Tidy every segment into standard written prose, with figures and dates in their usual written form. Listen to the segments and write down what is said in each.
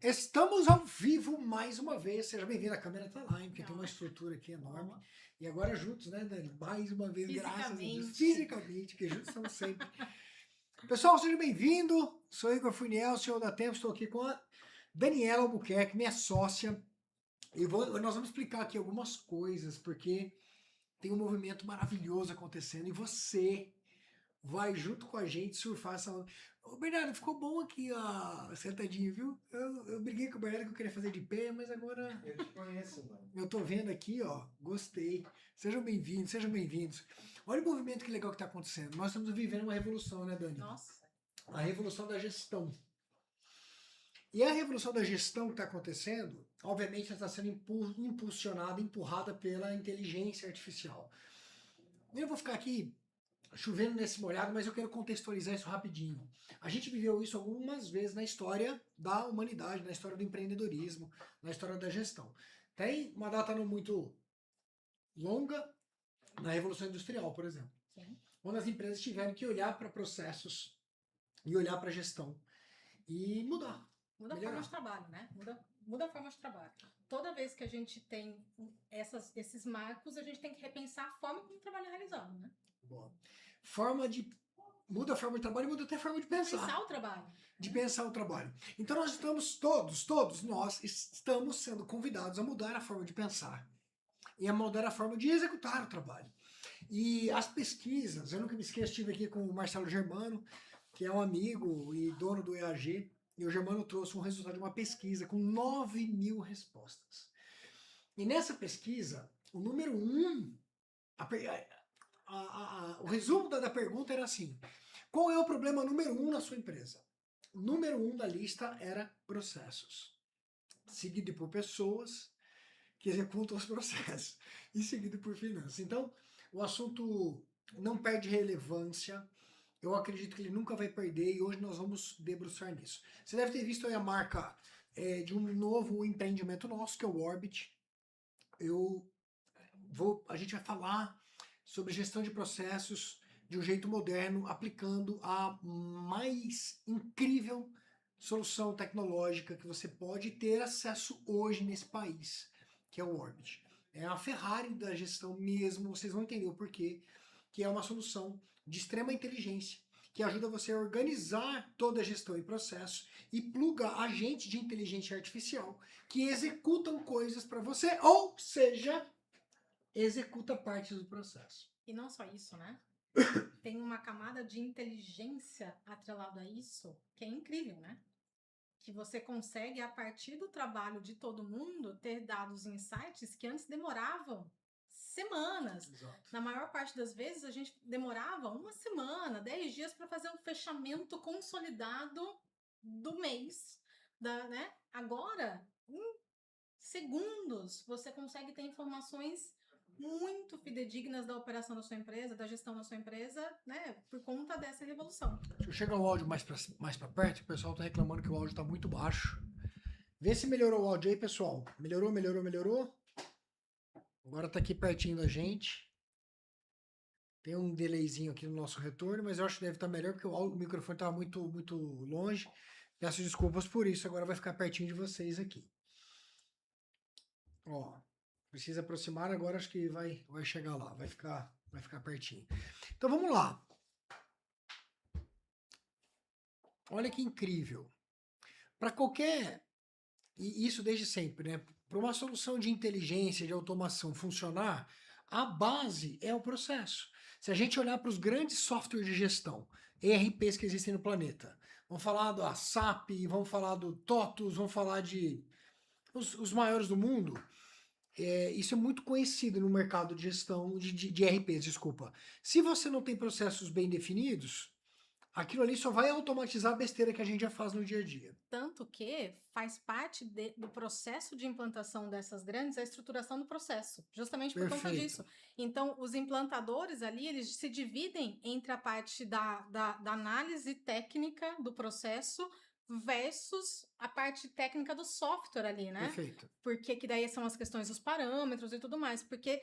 Estamos ao vivo mais uma vez. Seja bem-vindo. A câmera tá lá, hein? Porque tem uma Ó, estrutura aqui enorme. ó, E agora juntos, né, Dani? Mais uma vez, graças a Deus. fisicamente. Fisicamente, que juntos estamos sempre. Pessoal, seja bem-vindo. Sou Igor Funiel, senhor da Tempo. Estou aqui com a Daniela Albuquerque, minha sócia. E nós vamos explicar aqui algumas coisas, porque tem um movimento maravilhoso acontecendo e você vai junto com a gente surfar essa onda. Ô, Bernardo, ficou bom aqui, ó, sentadinho, viu? Eu briguei com o Bernardo que eu queria fazer de pé, mas agora Eu te conheço, mano. eu tô vendo aqui, ó, gostei. Sejam bem-vindos, sejam bem-vindos. Olha o movimento que legal que tá acontecendo. Nós estamos vivendo uma revolução, né, Dani? Nossa, A revolução da gestão. E a revolução da gestão que está acontecendo, obviamente, está sendo impulsionada, empurrada pela inteligência artificial. Eu vou ficar aqui chovendo nesse molhado, mas eu quero contextualizar isso rapidinho. A gente viveu isso algumas vezes na história da humanidade, na história do empreendedorismo, na história da gestão. Tem uma data não muito longa, na Revolução Industrial, por exemplo, sim. onde as empresas tiveram que olhar para processos e olhar para a gestão e mudar. Muda a Melhorar. forma de trabalho, né? Muda a forma de trabalho. Toda vez que a gente tem esses marcos, a gente tem que repensar a forma como o trabalho é realizado, né? Boa. Muda a forma de trabalho e muda até a forma de pensar. Pensar o trabalho. De pensar o trabalho. Então nós estamos todos nós estamos sendo convidados a mudar a forma de pensar e a mudar a forma de executar o trabalho. E as pesquisas, eu nunca me esqueço, estive aqui com o Marcelo Germano, que é um amigo e dono do EAG, e o Germano trouxe um resultado de uma pesquisa com 9.000 respostas. E nessa pesquisa, o número um, o resumo da pergunta era assim: qual é o problema número um na sua empresa? O número um da lista era processos, seguido por pessoas que executam os processos e seguido por finanças. Então, o assunto não perde relevância. Eu acredito que ele nunca vai perder e hoje nós vamos debruçar nisso. Você deve ter visto aí a marca de um novo empreendimento nosso, que é o Orbit. A gente vai falar sobre gestão de processos de um jeito moderno, aplicando a mais incrível solução tecnológica que você pode ter acesso hoje nesse país, que é o Orbit. É a Ferrari da gestão mesmo, vocês vão entender o porquê, que é uma solução de extrema inteligência, que ajuda você a organizar toda a gestão e processo e pluga agentes de inteligência artificial que executam coisas para você, ou seja, executa partes do processo. E não só isso, né? Tem uma camada de inteligência atrelada a isso que é incrível, né? Que você consegue, a partir do trabalho de todo mundo, ter dados e insights que antes demoravam semanas. Exato. Na maior parte das vezes, a gente demorava uma semana, 10 dias para fazer um fechamento consolidado do mês. Né? Agora, em segundos, você consegue ter informações muito fidedignas da operação da sua empresa, da gestão da sua empresa, né, por conta dessa revolução. Deixa eu chegar o áudio mais pra perto, o pessoal tá reclamando que o áudio tá muito baixo. Vê se melhorou o áudio aí, pessoal. Melhorou? Agora tá aqui pertinho da gente. Tem um delayzinho aqui no nosso retorno, mas eu acho que deve estar melhor porque o microfone estava muito longe. Peço desculpas por isso, agora vai ficar pertinho de vocês aqui. Ó, precisa aproximar, agora acho que vai chegar lá, vai ficar pertinho. Então vamos lá. Olha que incrível. Para qualquer, e isso desde sempre, né? Para uma solução de inteligência, de automação funcionar, a base é o processo. Se a gente olhar para os grandes softwares de gestão, ERPs que existem no planeta, vamos falar do SAP, vamos falar do TOTUS, vamos falar de os maiores do mundo, isso é muito conhecido no mercado de gestão de ERPs, desculpa. Se você não tem processos bem definidos, aquilo ali só vai automatizar a besteira que a gente já faz no dia a dia. Tanto que faz parte do processo de implantação dessas grandes a estruturação do processo, justamente por conta disso. Então, os implantadores ali, eles se dividem entre a parte da análise técnica do processo versus a parte técnica do software ali, né? Perfeito. Porque que daí são as questões dos parâmetros e tudo mais. Porque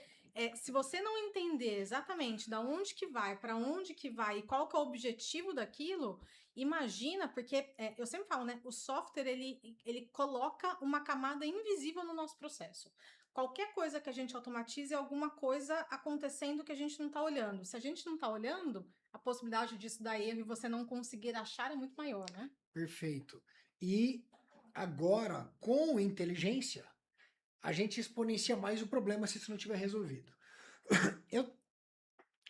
Se você não entender exatamente da onde que vai, para onde que vai e qual que é o objetivo daquilo, imagina, porque eu sempre falo, né? O software ele coloca uma camada invisível no nosso processo. Qualquer coisa que a gente automatize é alguma coisa acontecendo que a gente não está olhando. Se a gente não está olhando, a possibilidade disso dar erro e você não conseguir achar é muito maior, né? Perfeito. E agora, com inteligência, a gente exponencia mais o problema se isso não tiver resolvido. Eu,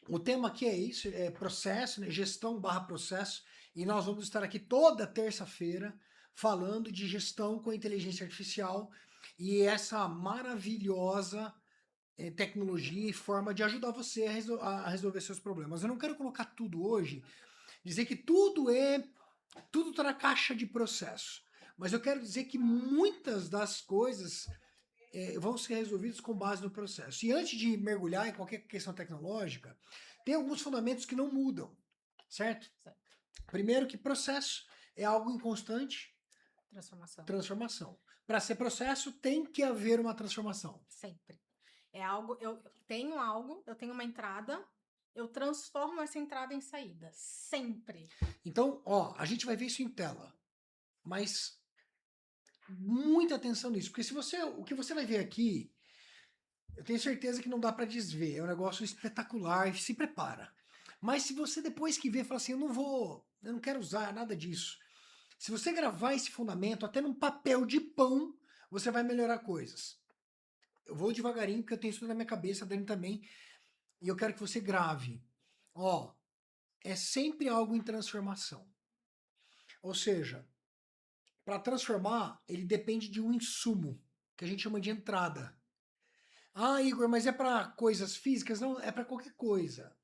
o tema aqui é isso, é processo, né, gestão barra processo, e nós vamos estar aqui toda terça-feira falando de gestão com inteligência artificial e essa maravilhosa tecnologia e forma de ajudar você a resolver seus problemas. Eu não quero colocar tudo hoje, dizer que tudo está na caixa de processo, mas eu quero dizer que muitas das coisas vão ser resolvidos com base no processo. E antes de mergulhar em qualquer questão tecnológica, tem alguns fundamentos que não mudam, certo? Certo. Primeiro que processo é algo em constante transformação. Para ser processo, tem que haver uma transformação. Sempre. É algo, eu tenho uma entrada, eu transformo essa entrada em saída. Sempre. Então, ó, a gente vai ver isso em tela, mas muita atenção nisso, porque o que você vai ver aqui, eu tenho certeza que não dá para desver, é um negócio espetacular, se prepara. Mas se você depois que ver, fala assim, eu não quero usar nada disso. Se você gravar esse fundamento até num papel de pão, você vai melhorar coisas. Eu vou devagarinho, porque eu tenho isso na minha cabeça, a Dani também, e eu quero que você grave. Ó, é sempre algo em transformação. Ou seja, para transformar, ele depende de um insumo, que a gente chama de entrada. Ah, Igor, mas é para coisas físicas? Não, é para qualquer coisa.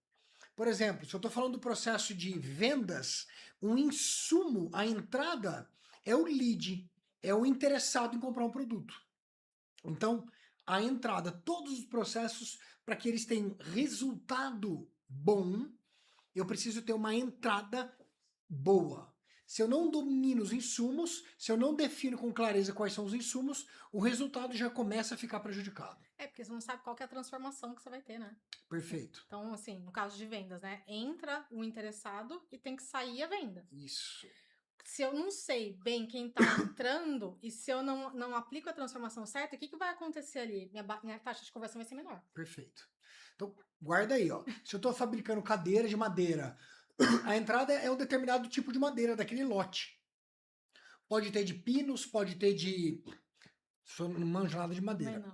Por exemplo, se eu estou falando do processo de vendas, um insumo, a entrada, é o lead, é o interessado em comprar um produto. Então, a entrada, todos os processos, para que eles tenham resultado bom, eu preciso ter uma entrada boa. Se eu não domino os insumos, se eu não defino com clareza quais são os insumos, o resultado já começa a ficar prejudicado. Porque você não sabe qual que é a transformação que você vai ter, né? Perfeito. Então, assim, no caso de vendas, né? Entra o interessado e tem que sair a venda. Isso. Se eu não sei bem quem está entrando e se eu não aplico a transformação certa, o que vai acontecer ali? Minha taxa de conversão vai ser menor. Perfeito. Então, guarda aí, ó. Se eu estou fabricando cadeira de madeira, a entrada é um determinado tipo de madeira daquele lote. Pode ter de pinos, pode ter de... Só não manjo nada de madeira. Não.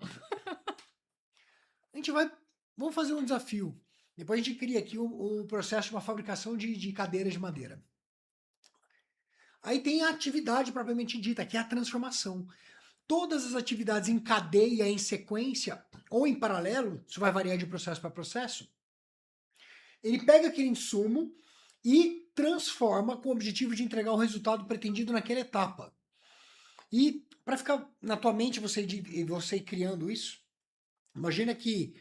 A gente vai... Vamos fazer um desafio. Depois a gente cria aqui o processo de uma fabricação de cadeiras de madeira. Aí tem a atividade propriamente dita, que é a transformação. Todas as atividades em cadeia, em sequência, ou em paralelo, isso vai variar de processo para processo, ele pega aquele insumo e transforma com o objetivo de entregar o resultado pretendido naquela etapa. E para ficar na tua mente você ir criando isso, imagina que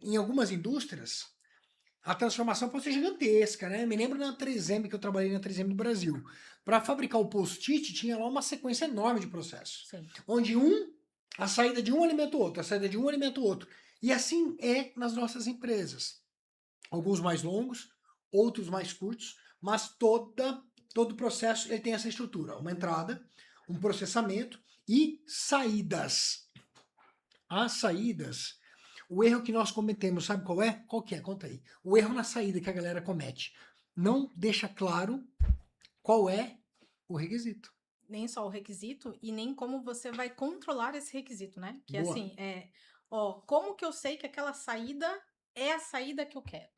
em algumas indústrias a transformação pode ser gigantesca, né? Me lembro na 3M, que eu trabalhei na 3M do Brasil. Para fabricar o post-it, tinha lá uma sequência enorme de processos. Sim. Onde a saída de um alimenta o outro, a saída de um alimenta o outro. E assim é nas nossas empresas. Alguns mais longos, outros mais curtos, mas todo o processo ele tem essa estrutura. Uma entrada, um processamento e saídas. As saídas, o erro que nós cometemos, sabe qual é? Qual que é? Conta aí. O erro na saída que a galera comete. Não deixa claro qual é o requisito. Nem só o requisito e nem como você vai controlar esse requisito, né? Que Boa. assim, como que eu sei que aquela saída é a saída que eu quero?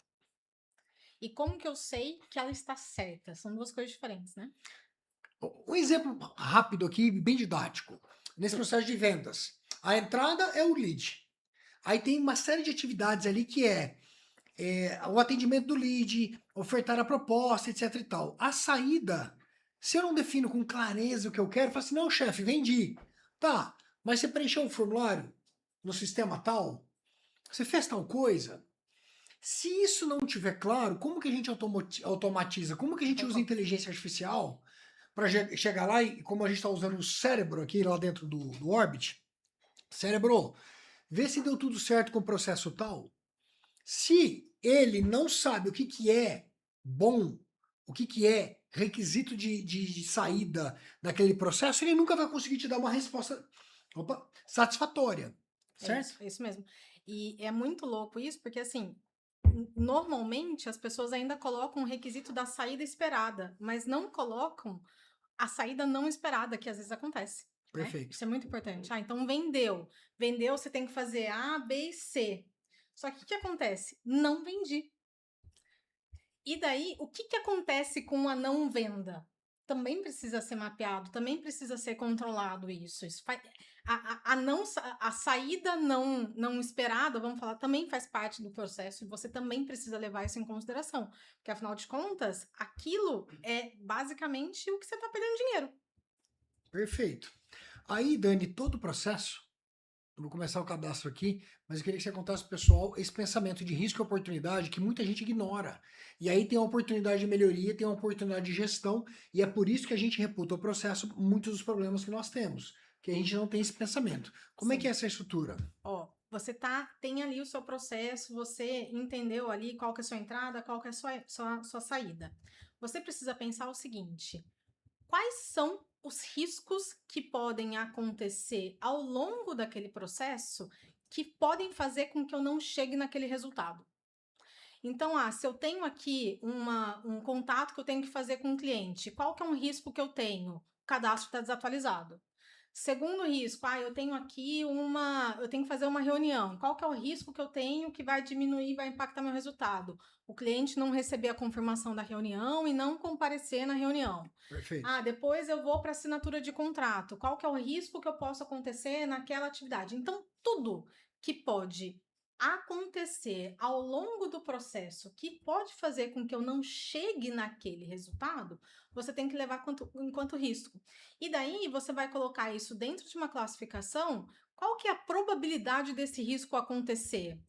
E como que eu sei que ela está certa? São duas coisas diferentes, né? Um exemplo rápido aqui, bem didático. Nesse processo de vendas, a entrada é o lead. Aí tem uma série de atividades ali que é o atendimento do lead, ofertar a proposta, etc e tal. A saída, se eu não defino com clareza o que eu quero, eu falo assim, não, chefe, vendi. Tá, mas você preencheu um formulário no sistema tal? Você fez tal coisa? Se isso não tiver claro, como que a gente automatiza? Como que a gente usa inteligência artificial para chegar lá e como a gente está usando o cérebro aqui lá dentro do Orbit? Cérebro, vê se deu tudo certo com o processo tal. Se ele não sabe o que, que é bom, o que, que é requisito de saída daquele processo, ele nunca vai conseguir te dar uma resposta satisfatória, certo? É isso mesmo. E é muito louco isso, porque assim, normalmente as pessoas ainda colocam o requisito da saída esperada, mas não colocam a saída não esperada, que às vezes acontece, né? Perfeito. Isso é muito importante. Ah, então vendeu. Vendeu, você tem que fazer A, B e C. Só que o que acontece? Não vendi. E daí, o que acontece com a não venda? Também precisa ser mapeado, também precisa ser controlado isso. A saída não esperada, vamos falar, também faz parte do processo e você também precisa levar isso em consideração. Porque, afinal de contas, aquilo é basicamente o que você está perdendo dinheiro. Perfeito. Aí, Dani, todo o processo, eu vou começar o cadastro aqui, mas eu queria que você contasse pro pessoal esse pensamento de risco e oportunidade que muita gente ignora. E aí tem uma oportunidade de melhoria, tem uma oportunidade de gestão, e é por isso que a gente reputa o processo muitos dos problemas que nós temos, que a gente não tem esse pensamento. Como é que é essa estrutura? Ó, você tem ali o seu processo, você entendeu ali qual que é a sua entrada, qual que é a sua saída. Você precisa pensar o seguinte: quais são os riscos que podem acontecer ao longo daquele processo que podem fazer com que eu não chegue naquele resultado? Então, se eu tenho aqui um contato que eu tenho que fazer com um cliente, qual que é um risco que eu tenho? O cadastro está desatualizado. Segundo risco, eu tenho aqui eu tenho que fazer uma reunião. Qual que é o risco que eu tenho que vai diminuir, vai impactar meu resultado? O cliente não receber a confirmação da reunião e não comparecer na reunião. Perfeito. Depois eu vou para assinatura de contrato. Qual que é o risco que eu posso acontecer naquela atividade? Então, tudo que pode acontecer ao longo do processo que pode fazer com que eu não chegue naquele resultado, você tem que levar enquanto risco. E daí você vai colocar isso dentro de uma classificação. Qual que é a probabilidade desse risco acontecer?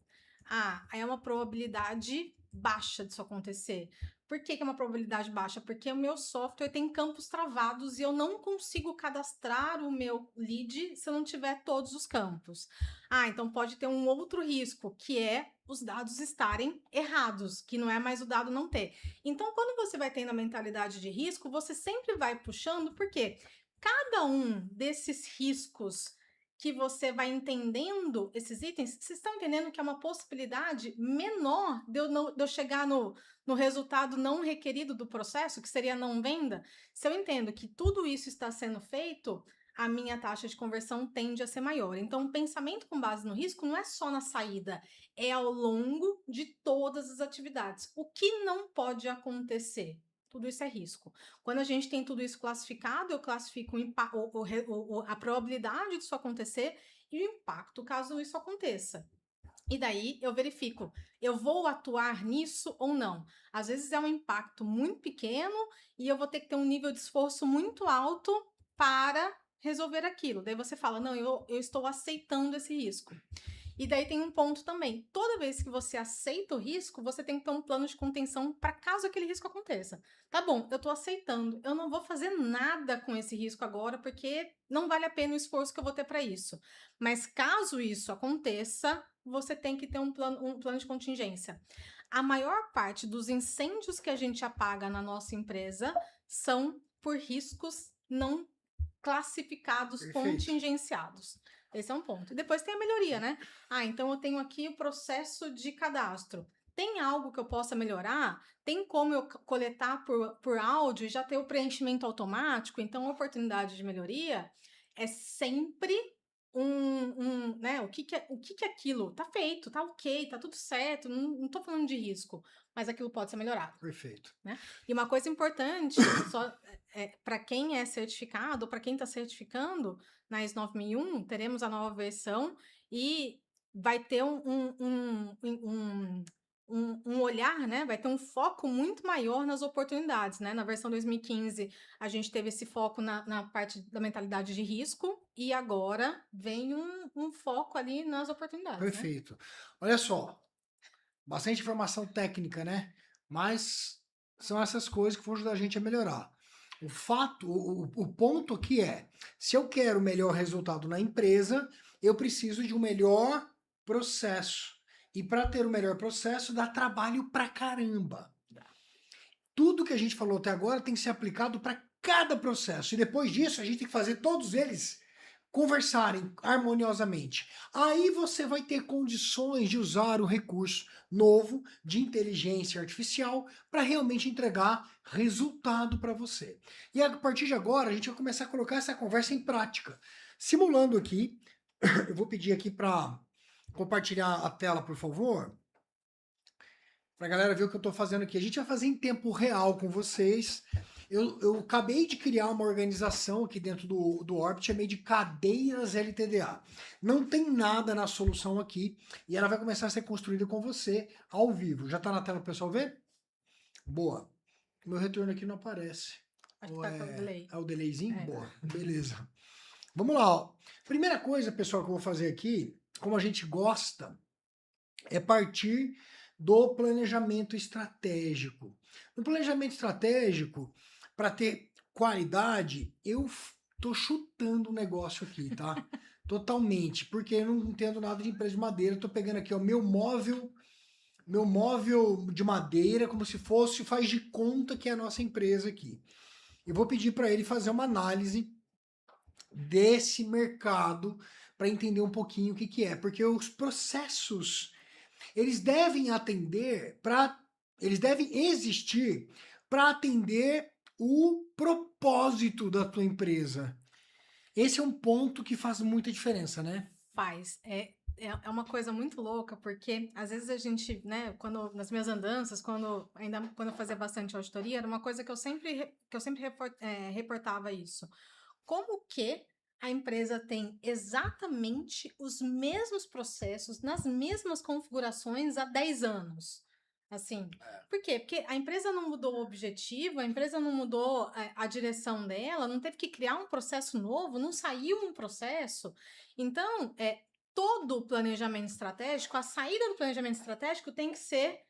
É uma probabilidade baixa disso acontecer. Por que é uma probabilidade baixa? Porque o meu software tem campos travados e eu não consigo cadastrar o meu lead se eu não tiver todos os campos. Então pode ter um outro risco, que é os dados estarem errados, que não é mais o dado não ter. Então, quando você vai tendo a mentalidade de risco, você sempre vai puxando, porque cada um desses riscos que você vai entendendo esses itens, vocês estão entendendo que é uma possibilidade menor de eu chegar no resultado não requerido do processo, que seria a não venda? Se eu entendo que tudo isso está sendo feito, a minha taxa de conversão tende a ser maior. Então, o pensamento com base no risco não é só na saída, é ao longo de todas as atividades. O que não pode acontecer? Tudo isso é risco. Quando a gente tem tudo isso classificado, eu classifico a probabilidade disso acontecer e o impacto caso isso aconteça. E daí eu verifico, eu vou atuar nisso ou não. Às vezes é um impacto muito pequeno e eu vou ter que ter um nível de esforço muito alto para resolver aquilo. Daí você fala, não, eu estou aceitando esse risco. E daí tem um ponto também. Toda vez que você aceita o risco, você tem que ter um plano de contenção para caso aquele risco aconteça. Tá bom, eu tô aceitando. Eu não vou fazer nada com esse risco agora, porque não vale a pena o esforço que eu vou ter para isso. Mas caso isso aconteça, você tem que ter um plano de contingência. A maior parte dos incêndios que a gente apaga na nossa empresa são por riscos não classificados, Perfeito. contingenciados. Esse é um ponto. E depois tem a melhoria, né? Então eu tenho aqui o processo de cadastro. Tem algo que eu possa melhorar? Tem como eu coletar por áudio e já ter o preenchimento automático? Então, a oportunidade de melhoria é sempre né? O que é aquilo? Tá feito, tá ok, tá tudo certo, não tô falando de risco, mas aquilo pode ser melhorado. Perfeito. Né? E uma coisa importante, só para quem é certificado, para quem está certificando, na ISO 9001, teremos a nova versão e vai ter um olhar, né? Vai ter um foco muito maior nas oportunidades, né? Na versão 2015, a gente teve esse foco na parte da mentalidade de risco e agora vem um foco ali nas oportunidades. Perfeito. Né? Olha só, bastante informação técnica, né? Mas são essas coisas que vão ajudar a gente a melhorar. O fato, o ponto aqui é, se eu quero o melhor resultado na empresa, eu preciso de um melhor processo. E para ter o melhor processo, dá trabalho pra caramba. Tudo que a gente falou até agora tem que ser aplicado para cada processo. E depois disso, a gente tem que fazer todos eles conversarem harmoniosamente. Aí você vai ter condições de usar o recurso novo de inteligência artificial para realmente entregar resultado para você. E a partir de agora, a gente vai começar a colocar essa conversa em prática. Simulando aqui, eu vou pedir aqui para compartilhar a tela, por favor, para a galera ver o que eu estou fazendo aqui. A gente vai fazer em tempo real com vocês. Eu acabei de criar uma organização aqui dentro do Orbit, chamei de cadeias LTDA. Não tem nada na solução aqui e ela vai começar a ser construída com você ao vivo. Já está na tela para o pessoal ver? Boa. Meu retorno aqui não aparece. Acho que Ou tá com o delay. é o delayzinho? É. Boa, beleza. Vamos lá, ó. Primeira coisa, pessoal, que eu vou fazer aqui, como a gente gosta, é partir do planejamento estratégico. No planejamento estratégico, para ter qualidade, eu tô chutando o negócio aqui, tá? Totalmente, porque eu não entendo nada de empresa de madeira. Eu tô pegando aqui o meu móvel de madeira, como se fosse, faz de conta que é a nossa empresa aqui. Eu vou pedir para ele fazer uma análise desse mercado para entender um pouquinho o que que é, porque os processos eles devem eles devem existir para atender o propósito da tua empresa. Esse é um ponto que faz muita diferença, né? Faz. É uma coisa muito louca, porque às vezes a gente, né, nas minhas andanças, quando eu fazia bastante auditoria, era uma coisa que eu sempre reportava isso. Como que a empresa tem exatamente os mesmos processos, nas mesmas configurações há 10 anos? Assim, por quê? Porque a empresa não mudou o objetivo, a empresa não mudou a direção dela, não teve que criar um processo novo, não saiu um processo. Então, todo o planejamento estratégico, a saída do planejamento estratégico tem que ser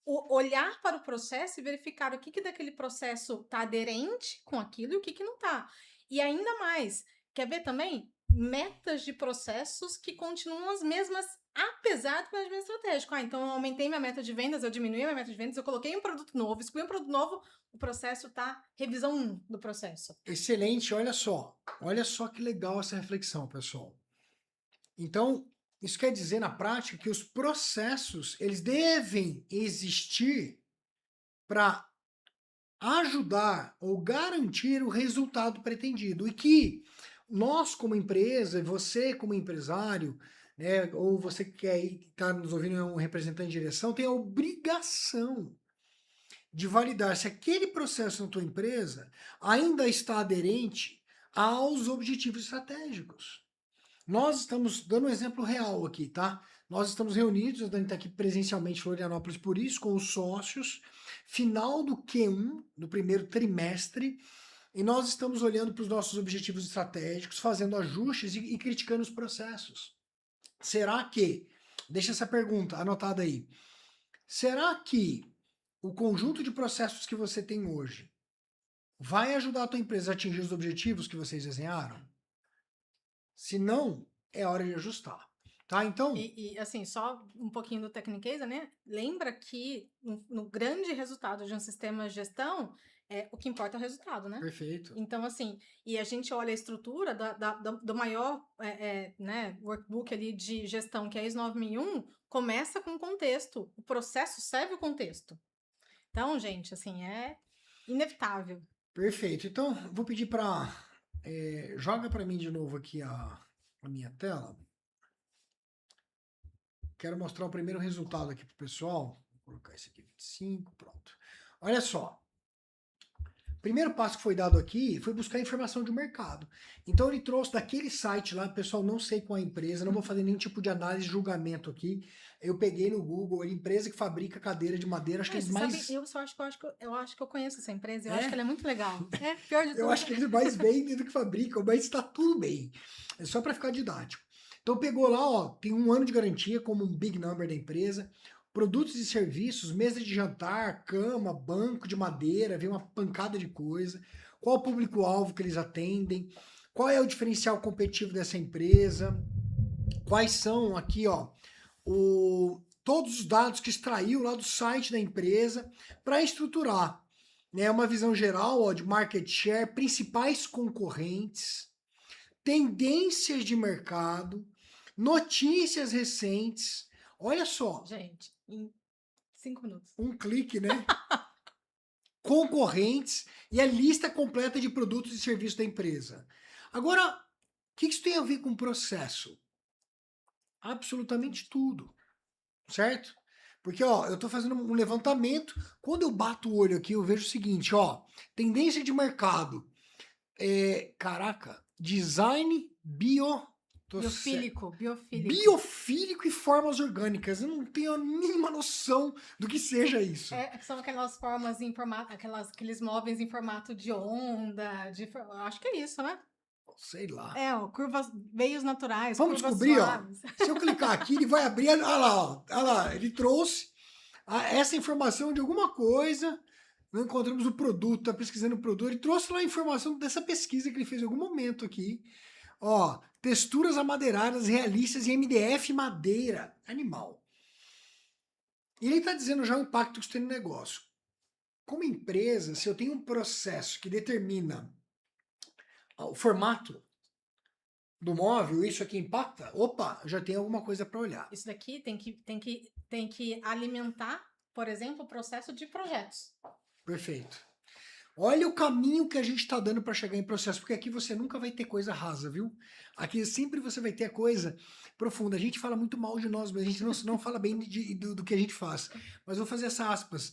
olhar para o processo e verificar o que daquele processo está aderente com aquilo e o que não está. E ainda mais, quer ver também? Metas de processos que continuam as mesmas, apesar do planejamento estratégico. Então, eu aumentei minha meta de vendas, eu diminuí minha meta de vendas, eu coloquei um produto novo, excluí um produto novo, o processo está revisão 1 do processo. Excelente, olha só. Olha só que legal essa reflexão, pessoal. Então, isso quer dizer na prática que os processos, eles devem existir para ajudar ou garantir o resultado pretendido. E que nós, como empresa, você como empresário, né, ou você que está nos ouvindo é um representante de direção, tem a obrigação de validar se aquele processo na tua empresa ainda está aderente aos objetivos estratégicos. Nós estamos dando um exemplo real aqui, tá? Nós estamos reunidos, a Dani está aqui presencialmente em Florianópolis por isso, com os sócios, final do Q1, do primeiro trimestre, e nós estamos olhando para os nossos objetivos estratégicos, fazendo ajustes e criticando os processos. Será que, deixa essa pergunta anotada aí, será que o conjunto de processos que você tem hoje vai ajudar a tua empresa a atingir os objetivos que vocês desenharam? Se não, é hora de ajustar. Tá? Então. E assim, só um pouquinho do Techniqueza, né? Lembra que no grande resultado de um sistema de gestão, o que importa é o resultado, né? Perfeito. Então, assim, e a gente olha a estrutura do maior né, workbook ali de gestão, que é a ISO 9001, começa com contexto. O processo serve o contexto. Então, gente, assim, é inevitável. Perfeito. Então, vou pedir para joga para mim de novo aqui a minha tela. Quero mostrar o primeiro resultado aqui para o pessoal. Vou colocar esse aqui, 25, pronto. Olha só. O primeiro passo que foi dado aqui foi buscar informação de mercado. Então ele trouxe daquele site lá, pessoal, não sei qual é a empresa, não vou fazer nenhum tipo de análise de julgamento aqui. Eu peguei no Google, a empresa que fabrica cadeira de madeira, acho que eles mais... Sabe, eu acho que eu conheço essa empresa, eu acho que ela é muito legal. Pior de tudo. Eu acho que eles mais vendem do que fabricam, mas está tudo bem. É só para ficar didático. Então pegou lá, ó, tem 1 ano de garantia como um big number da empresa, produtos e serviços, mesa de jantar, cama, banco de madeira, vem uma pancada de coisa. Qual o público-alvo que eles atendem? Qual é o diferencial competitivo dessa empresa? Quais são aqui, ó, todos os dados que extraiu lá do site da empresa para estruturar, né, uma visão geral, ó, de market share, principais concorrentes, tendências de mercado, notícias recentes. Olha só, Gente, em 5 minutos. um clique, né? Concorrentes e a lista completa de produtos e serviços da empresa. Agora, o que isso tem a ver com o processo? Absolutamente tudo, certo? Porque, ó, eu tô fazendo um levantamento, quando eu bato o olho aqui, eu vejo o seguinte, ó, tendência de mercado, caraca, design Biofílico, biofílico. biofílico e formas orgânicas. Eu não tenho a mínima noção do que seja isso. São aquelas formas em formato, aqueles móveis em formato de onda, acho que é isso, né? Sei lá. Ó, curvas, veios naturais, Vamos curvas descobrir, ó. suaves. Se eu clicar aqui, ele vai abrir. Olha lá, ó. Olha lá, ele trouxe essa informação de alguma coisa. Não encontramos o produto, tá pesquisando o produto. Ele trouxe lá a informação dessa pesquisa que ele fez em algum momento aqui. Ó, texturas amadeiradas realistas em MDF madeira. Animal. E ele está dizendo já o impacto que isso tem no negócio. Como empresa, se eu tenho um processo que determina o formato do móvel, isso aqui impacta? Opa, já tem alguma coisa para olhar. Isso daqui tem que alimentar, por exemplo, o processo de projetos. Perfeito. Olha o caminho que a gente está dando para chegar em processo, porque aqui você nunca vai ter coisa rasa, viu? Aqui sempre você vai ter coisa profunda. A gente fala muito mal de nós, mas a gente não fala bem do que a gente faz. Mas vou fazer essa aspas.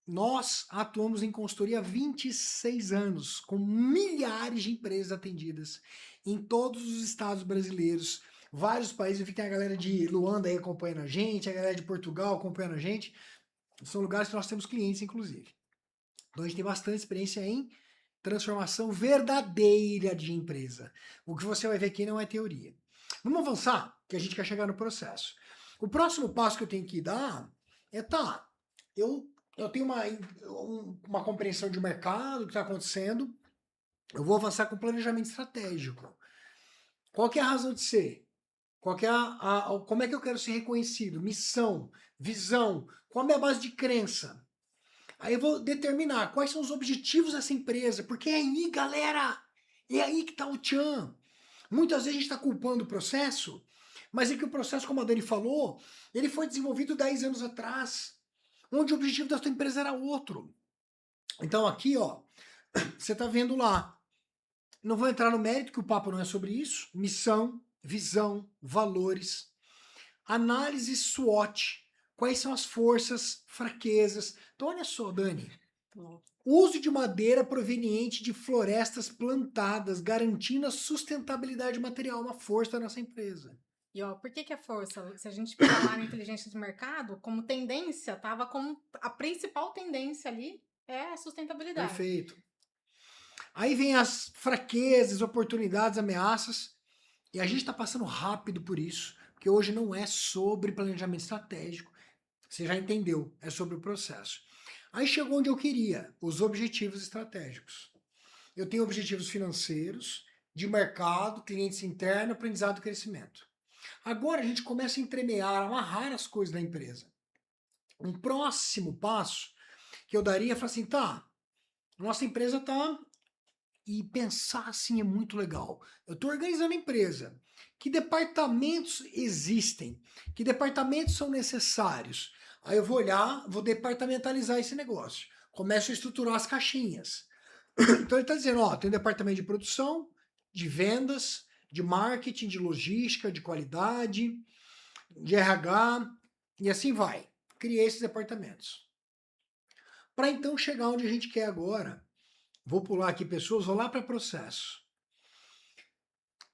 Nós atuamos em consultoria há 26 anos, com milhares de empresas atendidas em todos os estados brasileiros, vários países. Eu vi que tem a galera de Luanda aí acompanhando a gente, a galera de Portugal acompanhando a gente. São lugares que nós temos clientes, inclusive. Então a gente tem bastante experiência em transformação verdadeira de empresa. O que você vai ver aqui não é teoria. Vamos avançar, que a gente quer chegar no processo. O próximo passo que eu tenho que dar é, eu tenho uma compreensão de mercado, do que está acontecendo, eu vou avançar com planejamento estratégico. Qual que é a razão de ser? Qual que é como é que eu quero ser reconhecido? Missão, visão, qual a minha base de crença? Aí eu vou determinar quais são os objetivos dessa empresa, porque é aí, galera, é aí que está o tchan. Muitas vezes a gente está culpando o processo, mas é que o processo, como a Dani falou, ele foi desenvolvido 10 anos atrás, onde o objetivo da sua empresa era outro. Então aqui, ó, você está vendo lá. Não vou entrar no mérito, que o papo não é sobre isso. Missão, visão, valores, análise SWOT. Quais são as forças, fraquezas. Então, olha só, Dani. Uso de madeira proveniente de florestas plantadas, garantindo a sustentabilidade material, uma força da nossa empresa. E ó, por que a força? Se a gente pegar lá na inteligência de mercado, como tendência, tava como a principal tendência ali é a sustentabilidade. Perfeito. Aí vem as fraquezas, oportunidades, ameaças. E a gente está passando rápido por isso, porque hoje não é sobre planejamento estratégico. Você já entendeu, é sobre o processo. Aí chegou onde eu queria, os objetivos estratégicos. Eu tenho objetivos financeiros, de mercado, clientes internos, aprendizado e crescimento. Agora a gente começa a entremear, amarrar as coisas da empresa. Um próximo passo que eu daria é falar assim, tá, nossa empresa tá... E pensar assim é muito legal. Eu estou organizando a empresa. Que departamentos existem? Que departamentos são necessários? Aí eu vou olhar, vou departamentalizar esse negócio. Começo a estruturar as caixinhas. Então ele está dizendo, ó, tem um departamento de produção, de vendas, de marketing, de logística, de qualidade, de RH, e assim vai. Criei esses departamentos. Para então chegar onde a gente quer agora. Vou pular aqui pessoas, vou lá para processo.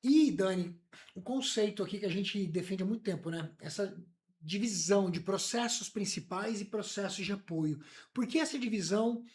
E, Dani, o conceito aqui que a gente defende há muito tempo, né? Essa divisão de processos principais e processos de apoio. Por que essa divisão?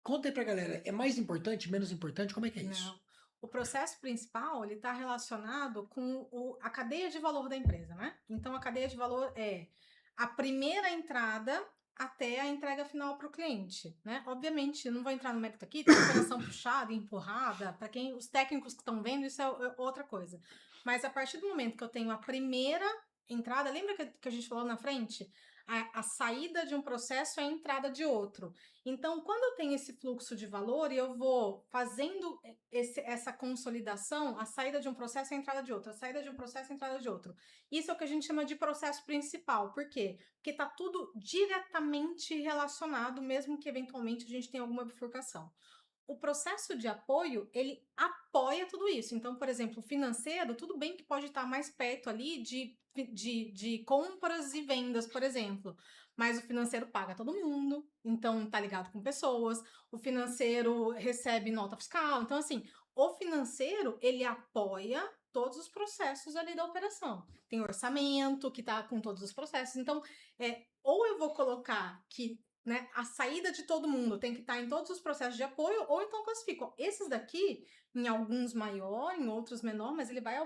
Conta aí pra galera, é mais importante, menos importante? Como é que é isso? Não. O processo principal, ele está relacionado com a cadeia de valor da empresa, né? Então, a cadeia de valor é a primeira entrada até a entrega final para o cliente, né? Obviamente, eu não vou entrar no mérito aqui, tem operação puxada, empurrada, para quem os técnicos que estão vendo, isso é outra coisa. Mas a partir do momento que eu tenho a primeira entrada, lembra que a gente falou na frente? A saída de um processo é a entrada de outro. Então, quando eu tenho esse fluxo de valor e eu vou fazendo essa consolidação, a saída de um processo é a entrada de outro, a saída de um processo é a entrada de outro. Isso é o que a gente chama de processo principal. Por quê? Porque está tudo diretamente relacionado, mesmo que eventualmente a gente tenha alguma bifurcação. O processo de apoio, ele apoia tudo isso. Então, por exemplo, o financeiro, tudo bem que pode estar mais perto ali de compras e vendas, por exemplo. Mas o financeiro paga todo mundo, então tá ligado com pessoas. O financeiro recebe nota fiscal. Então, assim, o financeiro, ele apoia todos os processos ali da operação. Tem orçamento que tá com todos os processos. Então, ou eu vou colocar que, né, a saída de todo mundo tem que estar em todos os processos de apoio, ou então classifico. Esses daqui, em alguns maior, em outros menor, mas ele vai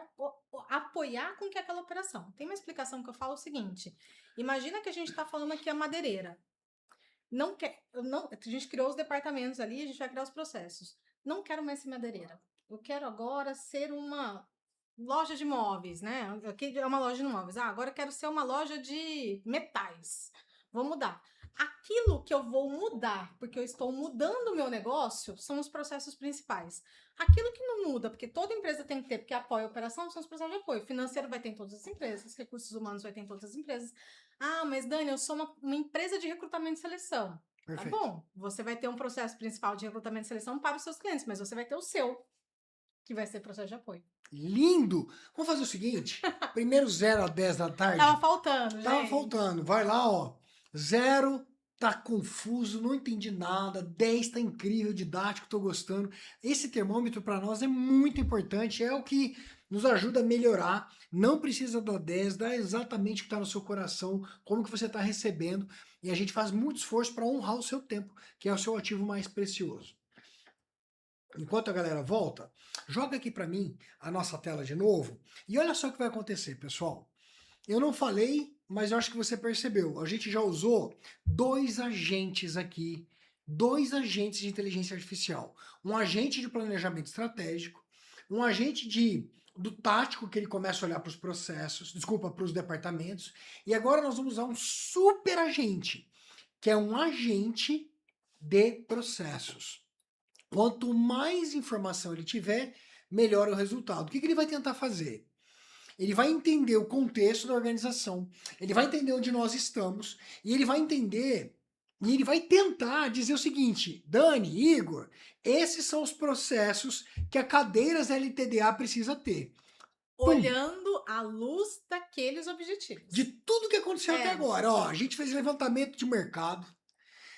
apoiar com que aquela operação. Tem uma explicação que eu falo o seguinte: imagina que a gente está falando aqui a madeireira. Não quer, não, a gente criou os departamentos ali, a gente vai criar os processos. Não quero mais ser madeireira. Eu quero agora ser uma loja de móveis, né? Aqui é uma loja de móveis. Ah, agora eu quero ser uma loja de metais. Vou mudar. Aquilo que eu vou mudar, porque eu estou mudando o meu negócio, são os processos principais. Aquilo que não muda, porque toda empresa tem que ter, porque apoia a operação, são os processos de apoio. Financeiro vai ter em todas as empresas, recursos humanos vai ter em todas as empresas. Ah, mas Dani, eu sou uma empresa de recrutamento e seleção. Tá Perfeito. bom, você vai ter um processo principal de recrutamento e seleção para os seus clientes, mas você vai ter o seu, que vai ser processo de apoio. Lindo! Vamos fazer o seguinte: primeiro 0 a 10 da tarde. Tava faltando, Tava gente. faltando. Vai lá, ó. 0 tá confuso, não entendi nada. 10 tá incrível, didático, tô gostando. Esse termômetro para nós é muito importante, é o que nos ajuda a melhorar. Não precisa dar 10, dá exatamente o que está no seu coração, como que você está recebendo. E a gente faz muito esforço para honrar o seu tempo, que é o seu ativo mais precioso. Enquanto a galera volta, joga aqui para mim a nossa tela de novo. E olha só o que vai acontecer, pessoal. Eu não falei, mas eu acho que você percebeu. A gente já usou 2 agentes aqui, 2 agentes de inteligência artificial. Um agente de planejamento estratégico, um agente do tático, que ele começa a olhar para os processos, desculpa, para os departamentos. E agora nós vamos usar um super agente, que é um agente de processos. Quanto mais informação ele tiver, melhor o resultado. O que ele vai tentar fazer? Ele vai entender o contexto da organização, ele vai entender onde nós estamos, e ele vai entender, e ele vai tentar dizer o seguinte: Dani, Igor, esses são os processos que a Cadeiras LTDA precisa ter. Olhando à luz daqueles objetivos. De tudo que aconteceu até agora, ó, a gente fez levantamento de mercado,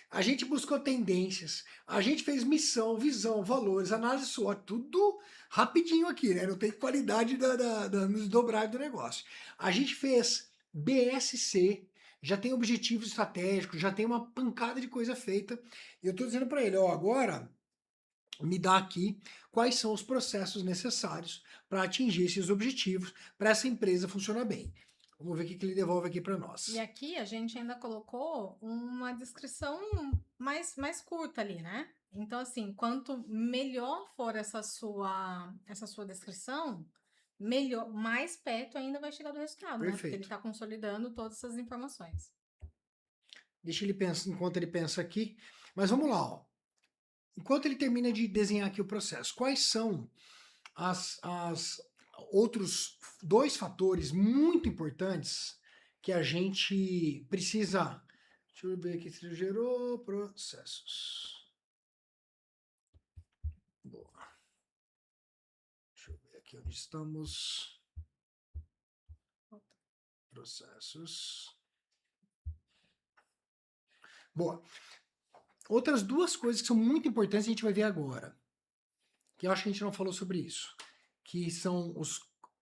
a gente buscou tendências, a gente fez missão, visão, valores, análise SWOT, tudo rapidinho aqui, né? Não tem qualidade no desdobrar do negócio. A gente fez BSC, já tem objetivos estratégicos, já tem uma pancada de coisa feita. E eu estou dizendo para ele, ó, agora me dá aqui quais são os processos necessários para atingir esses objetivos, para essa empresa funcionar bem. Vamos ver o que ele devolve aqui para nós. E aqui a gente ainda colocou uma descrição mais curta ali, né? Então, assim, quanto melhor for essa sua descrição, melhor, mais perto ainda vai chegar do resultado, né? Porque ele Perfeito. está consolidando todas essas informações. Deixa ele pensar enquanto ele pensa aqui. Mas vamos lá, ó. Enquanto ele termina de desenhar aqui o processo, quais são as outros 2 fatores muito importantes que a gente precisa. Deixa eu ver aqui se ele gerou processos. Boa. Deixa eu ver aqui onde estamos. Processos. Boa. Outras 2 coisas que são muito importantes a gente vai ver agora, que eu acho que a gente não falou sobre isso, que são os...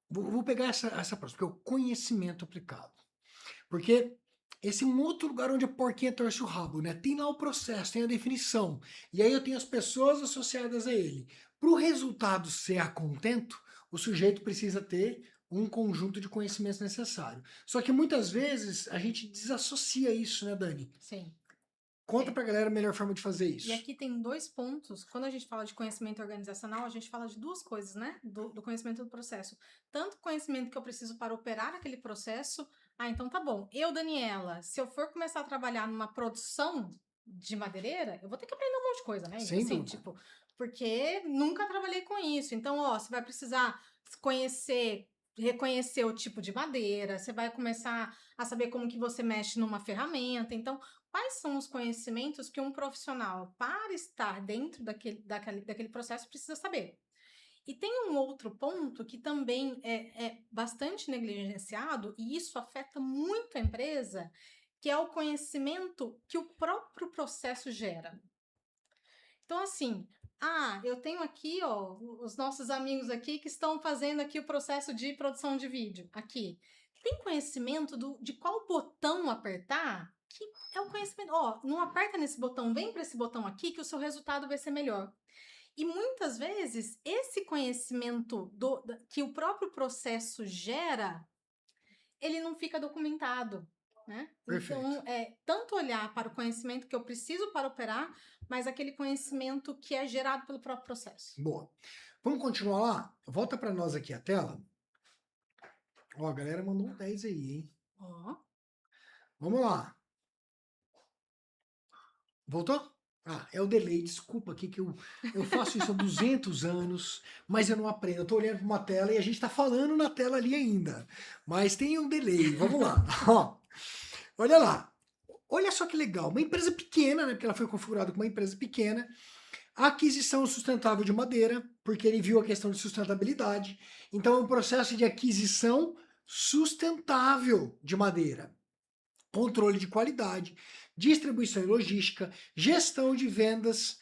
Vou pegar essa próxima, que é o conhecimento aplicado. Porque esse é um outro lugar onde a porquinha torce o rabo, né? Tem lá o processo, tem a definição, e aí eu tenho as pessoas associadas a ele. Para o resultado ser a contento, o sujeito precisa ter um conjunto de conhecimentos necessário. Só que muitas vezes a gente desassocia isso, né, Dani? Sim. Conta pra galera a melhor forma de fazer isso. E aqui tem 2 pontos. Quando a gente fala de conhecimento organizacional, a gente fala de 2 coisas, né? Do conhecimento do processo. Tanto o conhecimento que eu preciso para operar aquele processo. Ah, então tá bom. Eu, Daniela, se eu for começar a trabalhar numa produção de madeireira, eu vou ter que aprender um monte de coisa, né? Sem Assim, dúvida. tipo, porque nunca trabalhei com isso. Então, ó, você vai precisar conhecer, reconhecer o tipo de madeira, você vai começar a saber como que você mexe numa ferramenta. Então, quais são os conhecimentos que um profissional, para estar dentro daquele processo, precisa saber? E tem um outro ponto que também é bastante negligenciado, e isso afeta muito a empresa, que é o conhecimento que o próprio processo gera. Então, assim, eu tenho aqui, ó, os nossos amigos aqui que estão fazendo aqui o processo de produção de vídeo. Aqui. Tem conhecimento de qual botão apertar? Que é o conhecimento. Ó, não aperta nesse botão, vem para esse botão aqui que o seu resultado vai ser melhor. E muitas vezes esse conhecimento que o próprio processo gera, ele não fica documentado, né? Perfeito. Então, tanto olhar para o conhecimento que eu preciso para operar, mas aquele conhecimento que é gerado pelo próprio processo. Boa. Vamos continuar lá? Volta para nós aqui a tela. Ó, a galera mandou um 10 aí, hein? Ó. Vamos lá. Voltou? Ah, é o delay, desculpa aqui que eu faço isso há 200 anos, mas eu não aprendo. Eu tô olhando para uma tela e a gente tá falando na tela ali ainda. Mas tem um delay, vamos lá. Ó, olha lá. Olha só que legal, uma empresa pequena, né, porque ela foi configurada como uma empresa pequena, a aquisição sustentável de madeira, porque ele viu a questão de sustentabilidade. Então é um processo de aquisição sustentável de madeira. Controle de qualidade, distribuição e logística, gestão de vendas,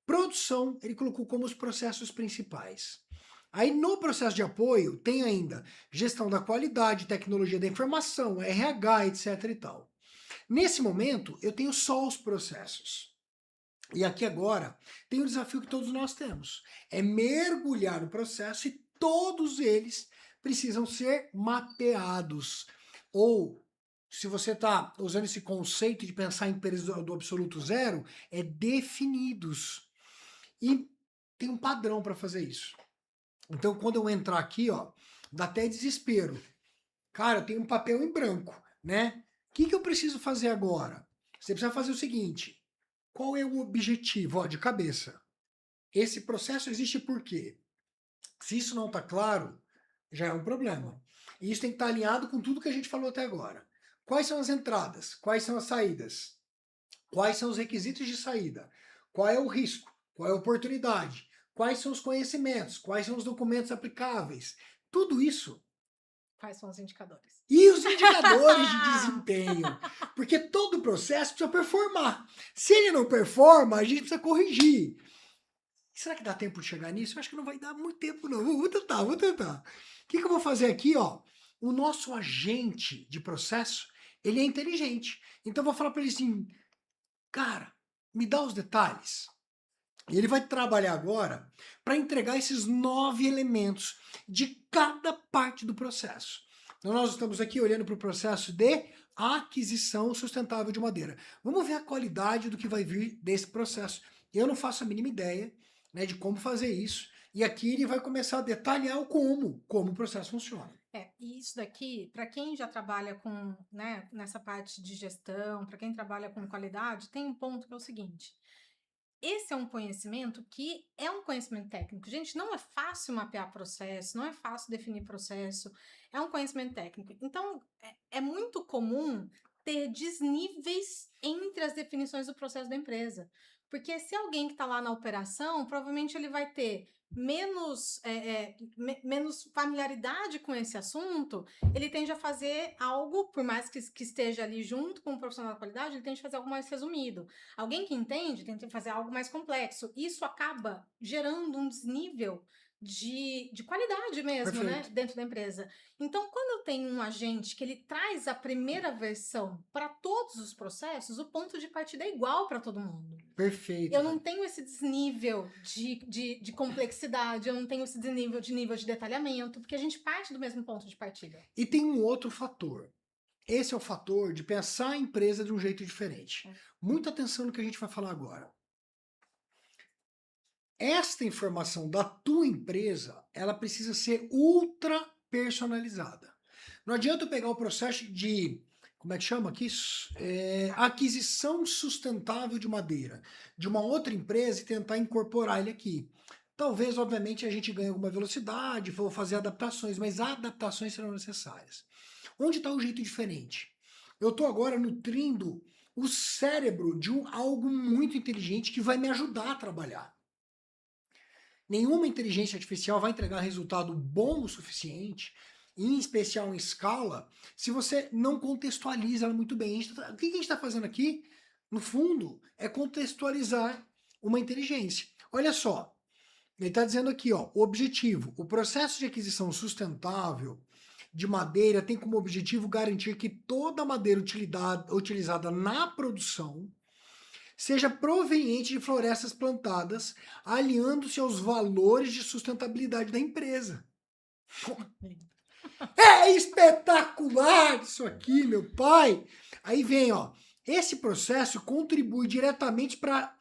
produção, ele colocou como os processos principais. Aí no processo de apoio tem ainda gestão da qualidade, tecnologia da informação, RH, etc e tal. Nesse momento eu tenho só os processos. E aqui agora tem o desafio que todos nós temos, é mergulhar no processo e todos eles precisam ser mapeados. Ou, se você está usando esse conceito de pensar em empresas do absoluto zero, é definidos. E tem um padrão para fazer isso. Então, quando eu entrar aqui, ó, dá até desespero. Cara, eu tenho um papel em branco, né? O que eu preciso fazer agora? Você precisa fazer o seguinte: qual é o objetivo? Ó, de cabeça. Esse processo existe por quê? Se isso não está claro, já é um problema. E isso tem que estar alinhado com tudo que a gente falou até agora. Quais são as entradas? Quais são as saídas? Quais são os requisitos de saída? Qual é o risco? Qual é a oportunidade? Quais são os conhecimentos? Quais são os documentos aplicáveis? Tudo isso. Quais são os indicadores? E os indicadores de desempenho. Porque todo processo precisa performar. Se ele não performa, a gente precisa corrigir. Será que dá tempo de chegar nisso? Eu acho que não vai dar muito tempo, não. Vou tentar, vou tentar. O que eu vou fazer aqui, ó? O nosso agente de processo, ele é inteligente. Então eu vou falar para ele assim, cara, me dá os detalhes. E ele vai trabalhar agora para entregar esses 9 elementos de cada parte do processo. Então nós estamos aqui olhando para o processo de aquisição sustentável de madeira. Vamos ver a qualidade do que vai vir desse processo. Eu não faço a mínima ideia, né, de como fazer isso. E aqui ele vai começar a detalhar como o processo funciona. E isso daqui, para quem já trabalha com, né, nessa parte de gestão, para quem trabalha com qualidade, tem um ponto que é o seguinte: esse é um conhecimento que é um conhecimento técnico. Gente, não é fácil mapear processo, não é fácil definir processo, é um conhecimento técnico. Então, é muito comum ter desníveis entre as definições do processo da empresa. Porque se alguém que está lá na operação, provavelmente ele vai ter menos familiaridade com esse assunto, ele tende a fazer algo, por mais que esteja ali junto com o profissional da qualidade, ele tende a fazer algo mais resumido. Alguém que entende tenta fazer algo mais complexo. Isso acaba gerando um desnível de qualidade mesmo, né, Perfeito. dentro da empresa. Então, quando eu tenho um agente que ele traz a primeira versão para todos os processos, o ponto de partida é igual para todo mundo. Perfeito. Eu não tenho esse desnível de complexidade, eu não tenho esse nível de detalhamento, porque a gente parte do mesmo ponto de partida. E tem um outro fator. esse é o fator de pensar a empresa de um jeito diferente. Muita atenção no que a gente vai falar agora. Esta informação da tua empresa, ela precisa ser ultra personalizada. Não adianta eu pegar o processo de, como é que chama aqui? Aquisição sustentável de madeira de uma outra empresa e tentar incorporar ele aqui. Talvez, obviamente, a gente ganhe alguma velocidade, vou fazer adaptações, mas adaptações serão necessárias. Onde está o jeito diferente? Eu estou agora nutrindo o cérebro de algo muito inteligente que vai me ajudar a trabalhar. Nenhuma inteligência artificial vai entregar resultado bom o suficiente, em especial em escala, se você não contextualiza ela muito bem. O que a gente está fazendo aqui, no fundo, é contextualizar uma inteligência. Olha só, ele está dizendo aqui, ó, o objetivo, o processo de aquisição sustentável de madeira tem como objetivo garantir que toda a madeira utilizada na produção seja proveniente de florestas plantadas, alinhando-se aos valores de sustentabilidade da empresa. É espetacular isso aqui, meu pai! Aí vem, ó, esse processo contribui diretamente para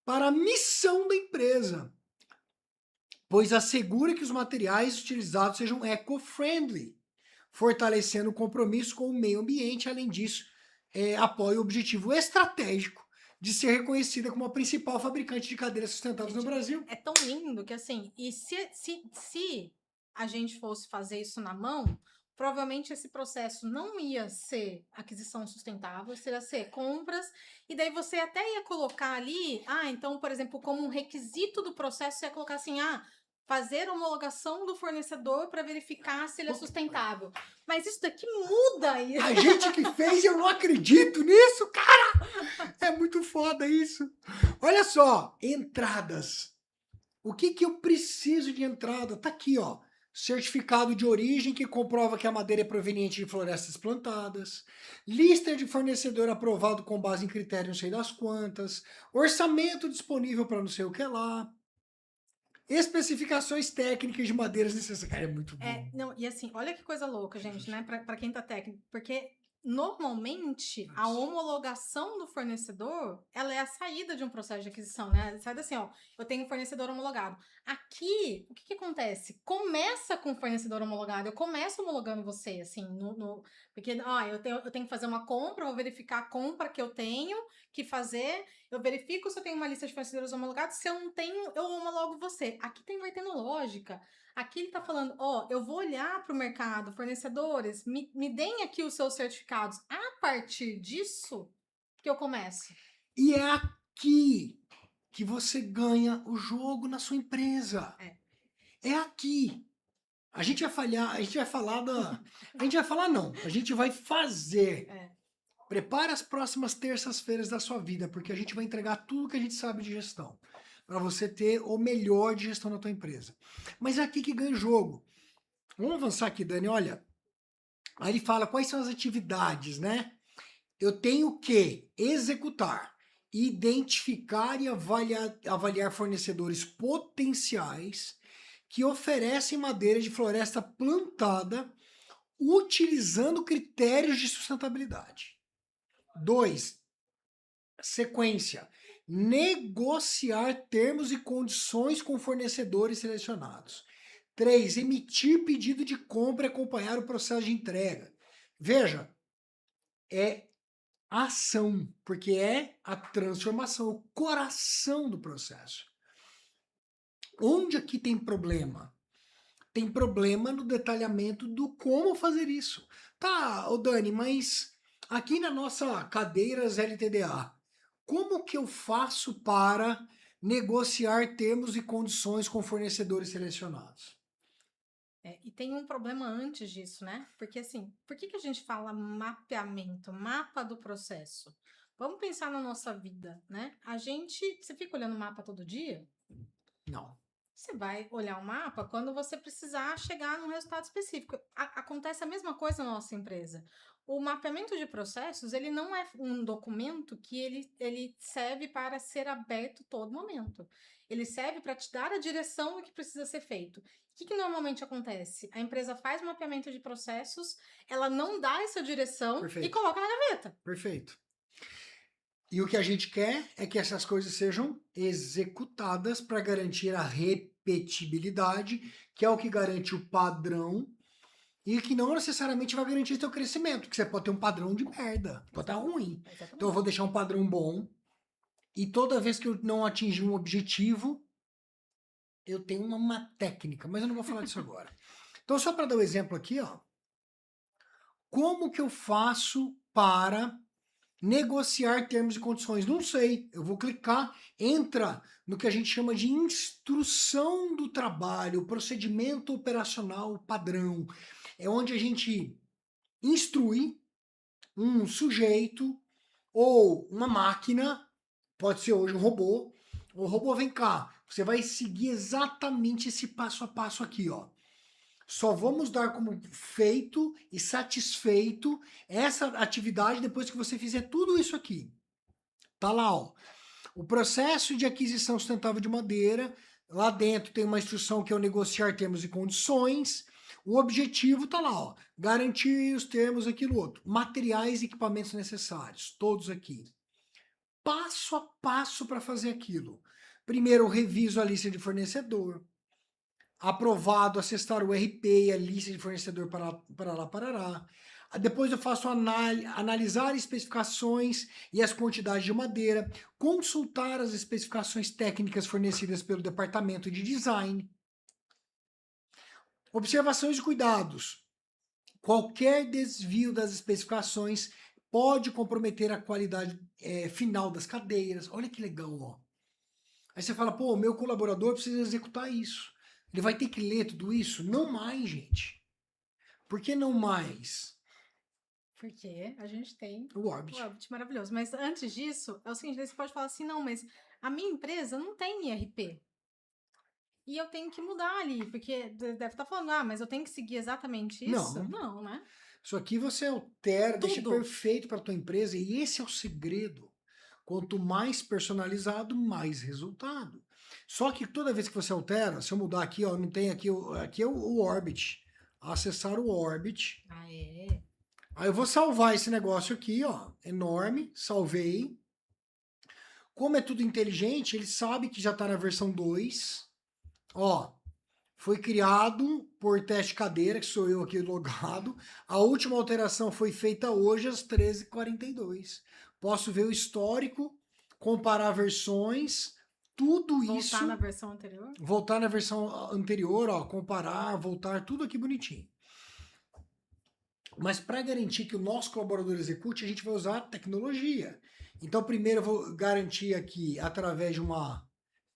a missão da empresa, pois assegura que os materiais utilizados sejam eco-friendly, fortalecendo o compromisso com o meio ambiente. Além disso, apoia o objetivo estratégico de ser reconhecida como a principal fabricante de cadeiras sustentáveis no Brasil. É tão lindo que assim, e se a gente fosse fazer isso na mão, provavelmente esse processo não ia ser aquisição sustentável, seria ser compras, e daí você até ia colocar ali, então, por exemplo, como um requisito do processo, você ia colocar assim, fazer homologação do fornecedor para verificar se ele é sustentável. Mas isso daqui muda isso. A gente que fez, eu não acredito nisso, cara! É muito foda isso. Olha só, entradas. O que eu preciso de entrada? Tá aqui, ó. Certificado de origem que comprova que a madeira é proveniente de florestas plantadas, lista de fornecedor aprovado com base em critério não sei das quantas, orçamento disponível para não sei o que lá, especificações técnicas de madeiras necessárias. Cara, é muito bom. Não, e assim, olha que coisa louca, gente, né? Para quem tá técnico, porque normalmente a homologação do fornecedor, ela é a saída de um processo de aquisição, né? Sai assim, ó, eu tenho um fornecedor homologado. Aqui, o que acontece? Começa com o fornecedor homologado, eu começo homologando você, assim, porque, eu tenho que fazer uma compra, eu vou verificar a compra que eu tenho que fazer, eu verifico se eu tenho uma lista de fornecedores homologados, se eu não tenho, eu homologo você. Aqui vai tendo lógica. Aqui ele está falando, eu vou olhar para o mercado, fornecedores, me deem aqui os seus certificados. A partir disso que eu começo. E é aqui que você ganha o jogo na sua empresa. É aqui. A gente vai falhar, a gente vai falar a gente vai falar não, a gente vai fazer. Prepara as próximas terças-feiras da sua vida, porque a gente vai entregar tudo que a gente sabe de gestão, para você ter o melhor de gestão na tua empresa. Mas é aqui que ganha o jogo. Vamos avançar aqui, Dani, olha. Aí ele fala quais são as atividades, né? Eu tenho que executar, identificar e avaliar fornecedores potenciais que oferecem madeira de floresta plantada utilizando critérios de sustentabilidade. 2. Sequência. Negociar termos e condições com fornecedores selecionados. 3. Emitir pedido de compra e acompanhar o processo de entrega. Veja, é ação, porque é a transformação, o coração do processo. Onde aqui tem problema? Tem problema no detalhamento do como fazer isso. Tá, ô Dani, mas aqui na nossa cadeiras LTDA, como que eu faço para negociar termos e condições com fornecedores selecionados? E tem um problema antes disso, né? Porque assim, por que a gente fala mapeamento, mapa do processo? Vamos pensar na nossa vida, né? Você fica olhando o mapa todo dia? Não. Você vai olhar o mapa quando você precisar chegar num resultado específico. Acontece a mesma coisa na nossa empresa. O mapeamento de processos, ele não é um documento que ele serve para ser aberto todo momento. Ele serve para te dar a direção do que precisa ser feito. O que normalmente acontece? A empresa faz um mapeamento de processos, ela não dá essa direção e Perfeito. coloca na gaveta. Perfeito. E o que a gente quer é que essas coisas sejam executadas para garantir a repetibilidade, que é o que garante o padrão e que não necessariamente vai garantir seu crescimento, porque você pode ter um padrão de merda, pode estar ruim. Exatamente. Então eu vou deixar um padrão bom e toda vez que eu não atingir um objetivo, eu tenho uma técnica, mas eu não vou falar disso agora. Então só para dar um exemplo aqui, ó, como que eu faço para negociar termos e condições? Não sei. Eu vou clicar, entra no que a gente chama de instrução do trabalho, procedimento operacional padrão. É onde a gente instrui um sujeito ou uma máquina, pode ser hoje um robô. O robô, vem cá, você vai seguir exatamente esse passo a passo aqui, ó. Só vamos dar como feito e satisfeito essa atividade depois que você fizer tudo isso aqui. Tá lá, ó. O processo de aquisição sustentável de madeira, lá dentro tem uma instrução que é o negociar termos e condições. O objetivo tá lá, ó. Garantir os termos, aquilo outro. Materiais e equipamentos necessários, todos aqui. Passo a passo para fazer aquilo. Primeiro, eu reviso a lista de fornecedor. Aprovado, acessar o RP e a lista de fornecedor para lá, parará. Depois eu faço analisar especificações e as quantidades de madeira, consultar as especificações técnicas fornecidas pelo departamento de design. Observações e cuidados. Qualquer desvio das especificações pode comprometer a qualidade final das cadeiras. Olha que legal, ó. Aí você fala, pô, meu colaborador precisa executar isso. Ele vai ter que ler tudo isso? Não mais, gente. Por que não mais? Porque a gente tem o Orbit. O Orbit maravilhoso. Mas antes disso, é o seguinte, você pode falar assim, não, mas a minha empresa não tem IRP. E eu tenho que mudar ali, porque deve estar falando, mas eu tenho que seguir exatamente isso? Não, né? Isso aqui você altera, deixa Tudo. perfeito para a tua empresa e esse é o segredo. Quanto mais personalizado, mais resultado. Só que toda vez que você altera, se eu mudar aqui, ó, não tem aqui, aqui é o Orbit. Acessar o Orbit. Ah, é? Aí eu vou salvar esse negócio aqui, ó, enorme, salvei. Como é tudo inteligente, ele sabe que já está na versão 2. Ó, foi criado por teste cadeira, que sou eu aqui logado. A última alteração foi feita hoje às 13h42. Posso ver o histórico, comparar versões, tudo isso. Voltar na versão anterior? Voltar na versão anterior, ó, comparar, voltar, tudo aqui bonitinho. Mas para garantir que o nosso colaborador execute, a gente vai usar tecnologia. Então, primeiro eu vou garantir aqui, através de uma...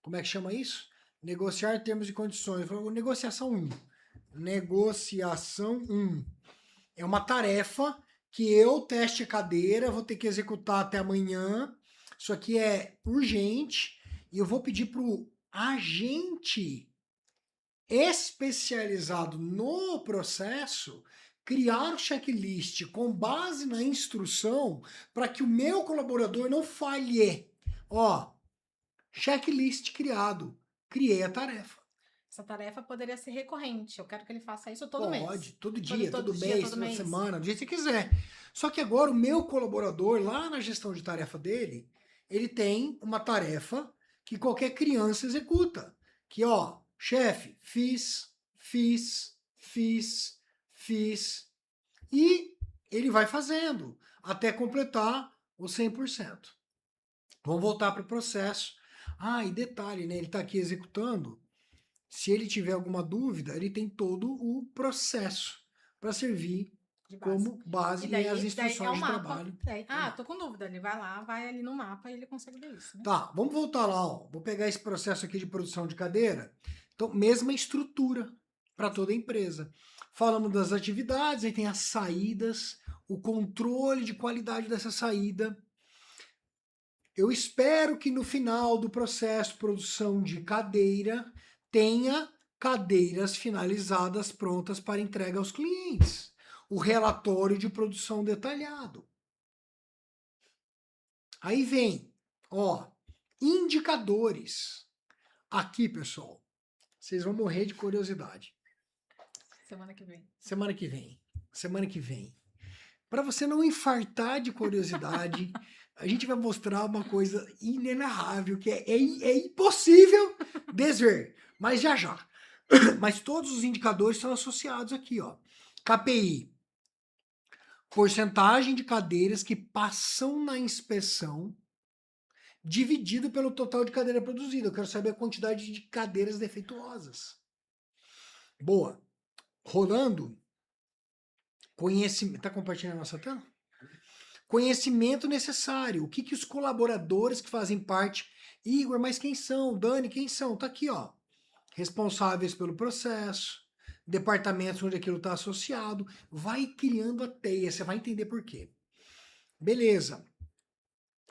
Como é que chama isso? Negociar termos e condições. Negociação 1. Negociação 1. É uma tarefa que eu, teste cadeira, vou ter que executar até amanhã. Isso aqui é urgente. E eu vou pedir para o agente especializado no processo criar o checklist com base na instrução para que o meu colaborador não falhe. Ó, checklist criado. Criei a tarefa. Essa tarefa poderia ser recorrente. Eu quero que ele faça isso todo mês. Pode, todo dia, todo mês, toda mês. semana, do jeito que você quiser. Só que agora o meu colaborador, lá na gestão de tarefa dele, ele tem uma tarefa que qualquer criança executa. Que, ó, chefe, fiz. E ele vai fazendo até completar os 100%. Vamos voltar para o processo. E detalhe, né? Ele está aqui executando. Se ele tiver alguma dúvida, ele tem todo o processo para servir como base e as instruções de trabalho. Tô com dúvida. Ele vai lá, vai ali no mapa e ele consegue ver isso. Né? Tá, vamos voltar lá. Ó. Vou pegar esse processo aqui de produção de cadeira. Então, mesma estrutura para toda a empresa. Falamos das atividades, aí tem as saídas, o controle de qualidade dessa saída. Eu espero que no final do processo de produção de cadeira tenha cadeiras finalizadas prontas para entrega aos clientes. O relatório de produção detalhado. Aí vem, ó, indicadores. Aqui, pessoal, vocês vão morrer de curiosidade. Semana que vem. Semana que vem. Semana que vem. Para você não infartar de curiosidade, a gente vai mostrar uma coisa inenarrável, que é impossível desver. Mas já já. Mas todos os indicadores são associados aqui, ó. KPI. Porcentagem de cadeiras que passam na inspeção dividido pelo total de cadeira produzida. Eu quero saber a quantidade de cadeiras defeituosas. Boa. Rolando. Conhecimento. Tá compartilhando a nossa tela? Conhecimento necessário. O que, que os colaboradores que fazem parte. Igor, mas quem são? Dani, quem são? Tá aqui, ó. Responsáveis pelo processo. Departamentos onde aquilo está associado. Vai criando a teia. Você vai entender por quê. Beleza.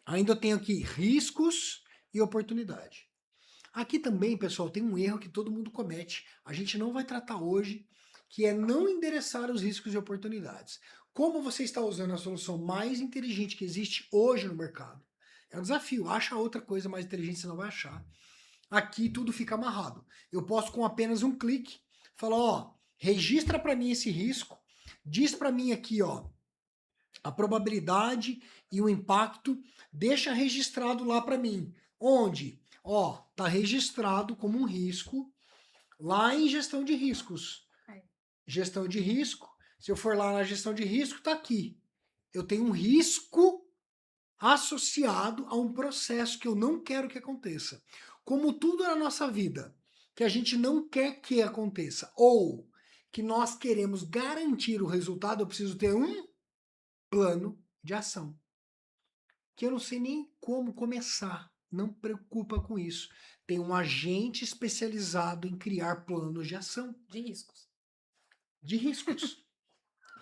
Ainda eu tenho aqui riscos e oportunidade. Aqui também, pessoal, tem um erro que todo mundo comete. A gente não vai tratar hoje, que é não endereçar os riscos e oportunidades. Como você está usando a solução mais inteligente que existe hoje no mercado? É um desafio. Acha outra coisa mais inteligente, você não vai achar. Aqui tudo fica amarrado. Eu posso, com apenas um clique, falar, ó, registra para mim esse risco, diz para mim aqui, ó, a probabilidade e o impacto, deixa registrado lá para mim. Onde? Ó, tá registrado como um risco lá em gestão de riscos. Gestão de risco, se eu for lá na gestão de risco, tá aqui. Eu tenho um risco associado a um processo que eu não quero que aconteça. Como tudo na nossa vida, que a gente não quer que aconteça, ou que nós queremos garantir o resultado, eu preciso ter um plano de ação. Que eu não sei nem como começar. Não preocupa com isso. Tem um agente especializado em criar planos de ação. De riscos. De riscos.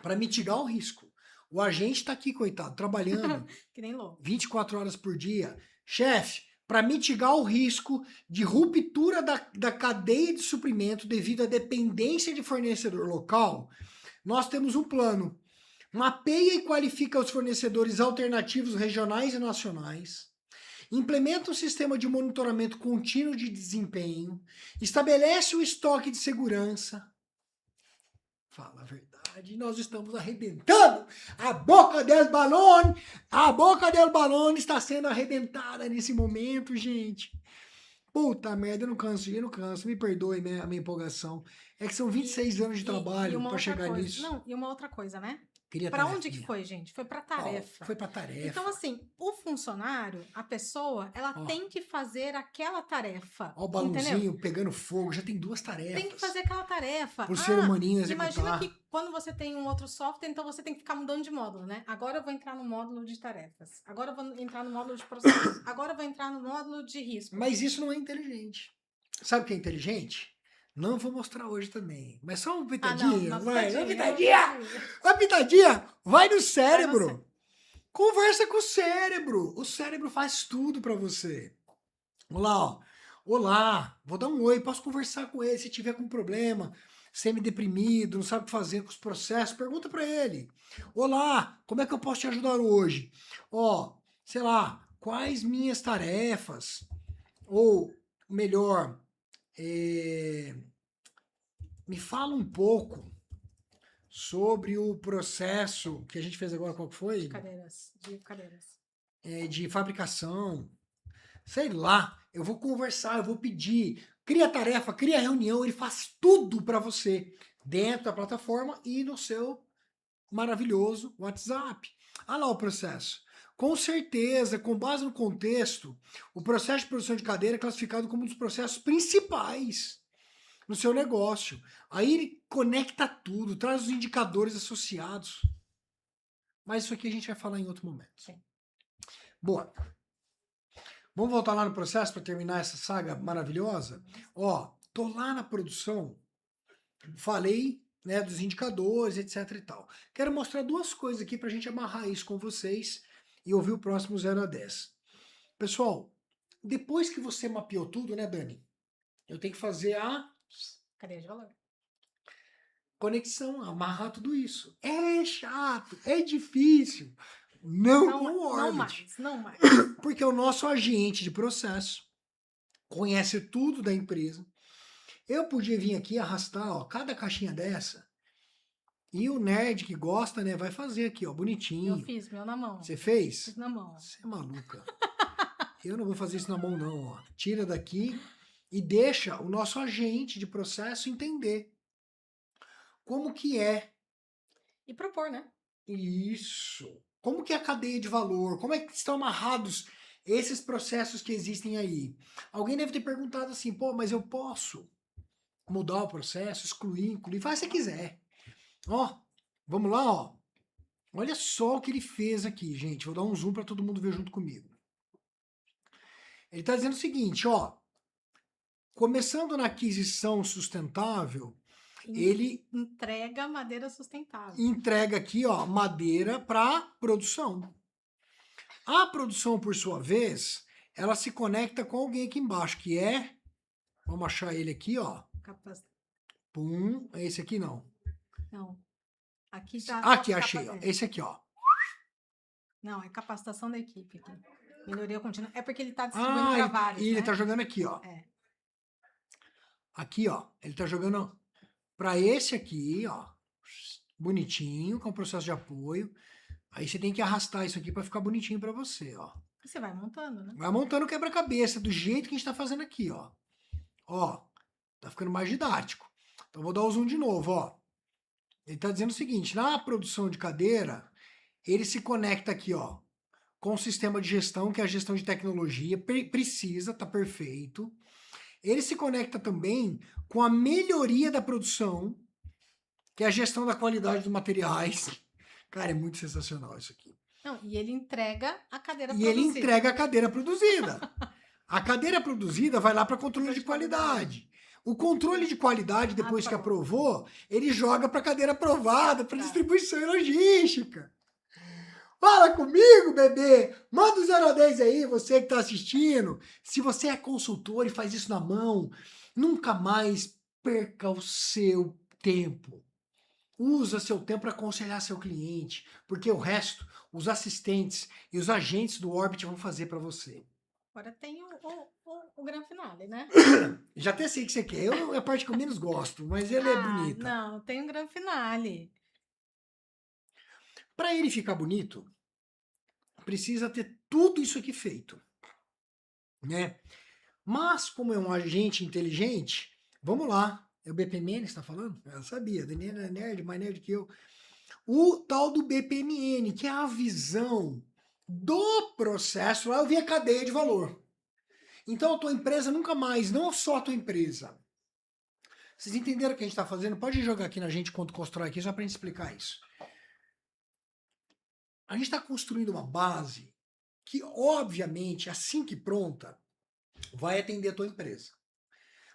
Para mitigar o risco. O agente está aqui, coitado, trabalhando Que nem louco. 24 horas por dia. Chefe, para mitigar o risco de ruptura da cadeia de suprimento devido à dependência de fornecedor local, nós temos um plano. Mapeia e qualifica os fornecedores alternativos regionais e nacionais. Implementa um sistema de monitoramento contínuo de desempenho. Estabelece o estoque de segurança. Fala a verdade, nós estamos arrebentando. A boca del balão está sendo arrebentada nesse momento, gente. Puta merda, eu não canso. Me perdoe a minha empolgação. É que são 26 anos de trabalho para chegar nisso. Não, e uma outra coisa, né? Queria Para onde que foi, gente? Foi para tarefa. Foi para tarefa. Então, assim, o funcionário, a pessoa, ela tem que fazer aquela tarefa. Ó, o balãozinho pegando fogo, já tem 2 tarefas. Tem que fazer aquela tarefa. Por ser humaninho executar. Imagina que quando você tem um outro software, então você tem que ficar mudando de módulo, né? Agora eu vou entrar no módulo de tarefas. Agora eu vou entrar no módulo de processos. Agora eu vou entrar no módulo de risco. Mas isso não é inteligente. Sabe o que é inteligente? Não vou mostrar hoje também. Mas só uma pitadinha, vai. Uma pitadinha! Uma pitadinha! Vai no cérebro! Conversa com o cérebro! O cérebro faz tudo pra você. Olá, ó. Olá, vou dar um oi, posso conversar com ele se tiver com problema, semi-deprimido, não sabe o que fazer com os processos, pergunta pra ele. Olá, como é que eu posso te ajudar hoje? Ó, sei lá, quais minhas tarefas? Ou, melhor, me fala um pouco sobre o processo que a gente fez agora, qual que foi? De cadeiras. De fabricação. Sei lá, eu vou conversar, eu vou pedir. Cria tarefa, cria reunião, ele faz tudo para você dentro da plataforma e no seu maravilhoso WhatsApp. Olha lá o processo. Com certeza, com base no contexto, o processo de produção de cadeira é classificado como um dos processos principais no seu negócio. Aí ele conecta tudo, traz os indicadores associados. Mas isso aqui a gente vai falar em outro momento. Sim. Boa. Vamos voltar lá no processo para terminar essa saga maravilhosa? Ó, tô lá na produção, falei, né, dos indicadores, etc e tal. Quero mostrar 2 coisas aqui para a gente amarrar isso com vocês e ouvir o próximo 0 a 10. Pessoal, depois que você mapeou tudo, né, Dani? Eu tenho que fazer a cadeia de valor. Conexão, amarrar tudo isso. É chato, é difícil. Não com o Orbit. Não mais. Porque o nosso agente de processo, conhece tudo da empresa. Eu podia vir aqui arrastar, ó, cada caixinha dessa, e o nerd que gosta, né, vai fazer aqui, ó, Eu bonitinho. fiz, meu na mão. Você fez? Fiz na mão. Você é maluca. Eu não vou fazer isso na mão, não, ó. Tira daqui e deixa o nosso agente de processo entender como que é E propor, né? isso. Como que é a cadeia de valor? Como é que estão amarrados esses processos que existem aí? Alguém deve ter perguntado assim, pô, mas eu posso mudar o processo, excluir, incluir, faz se quiser. Ó, vamos lá, ó. Olha só o que ele fez aqui, gente. Vou dar um zoom para todo mundo ver junto comigo. Ele está dizendo o seguinte, ó. Começando na aquisição sustentável, ele Entrega madeira sustentável. entrega aqui, ó, madeira para produção. A produção, por sua vez, ela se conecta com alguém aqui embaixo, que é, vamos achar ele aqui, ó. Pum, esse aqui não. Não. Aqui tá. Aqui, achei, ó. Esse aqui, ó. Não, é capacitação da equipe aqui. Melhoria contínua. É porque ele tá distribuindo para vários, e ele né? tá jogando aqui, ó. É. Aqui, ó. Ele tá jogando para esse aqui, ó. Bonitinho, com o processo de apoio. Aí você tem que arrastar isso aqui para ficar bonitinho para você, ó. E você vai montando, né? Vai montando o quebra-cabeça do jeito que a gente tá fazendo aqui, ó. Ó, tá ficando mais didático. Então vou dar o zoom de novo, ó. Ele tá dizendo o seguinte, na produção de cadeira, ele se conecta aqui, ó, com o sistema de gestão, que é a gestão de tecnologia, precisa, tá perfeito. Ele se conecta também com a melhoria da produção, que é a gestão da qualidade dos materiais. Cara, é muito sensacional isso aqui. Não, e ele entrega a cadeira produzida. E ele entrega a cadeira produzida. A cadeira produzida vai lá para controle de qualidade. O controle de qualidade, depois que aprovou, ele joga para a cadeira aprovada, para distribuição e logística. Fala comigo, bebê! Manda o 0 a 10 aí, você que está assistindo. Se você é consultor e faz isso na mão, nunca mais perca o seu tempo. Usa seu tempo para aconselhar seu cliente, porque o resto, os assistentes e os agentes do Orbit vão fazer para você. Agora tem o grande finale, né? Já até sei o que você quer. É a parte que eu menos gosto, mas ele é bonita. Não, tem um grande finale. Para ele ficar bonito, precisa ter tudo isso aqui feito, né? Mas, como é um agente inteligente, vamos lá. É o BPMN que está falando? Eu sabia, Daniel é nerd, mais nerd que eu. O tal do BPMN, que é a visão do processo, lá eu vi a cadeia de valor. Então a tua empresa nunca mais, não só a tua empresa. Vocês entenderam o que a gente está fazendo? Pode jogar aqui na gente quanto constrói aqui, só para a gente explicar isso. A gente está construindo uma base que, obviamente, assim que pronta, vai atender a tua empresa.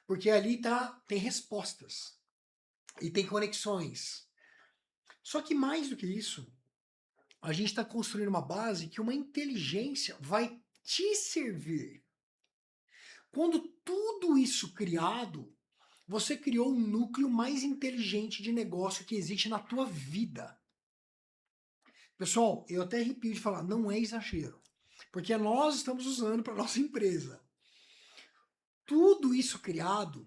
Porque ali tem respostas e tem conexões. Só que mais do que isso, a gente está construindo uma base que uma inteligência vai te servir. Quando tudo isso criado, você criou um núcleo mais inteligente de negócio que existe na tua vida. Pessoal, eu até arrepio de falar, não é exagero. Porque nós estamos usando para nossa empresa. Tudo isso criado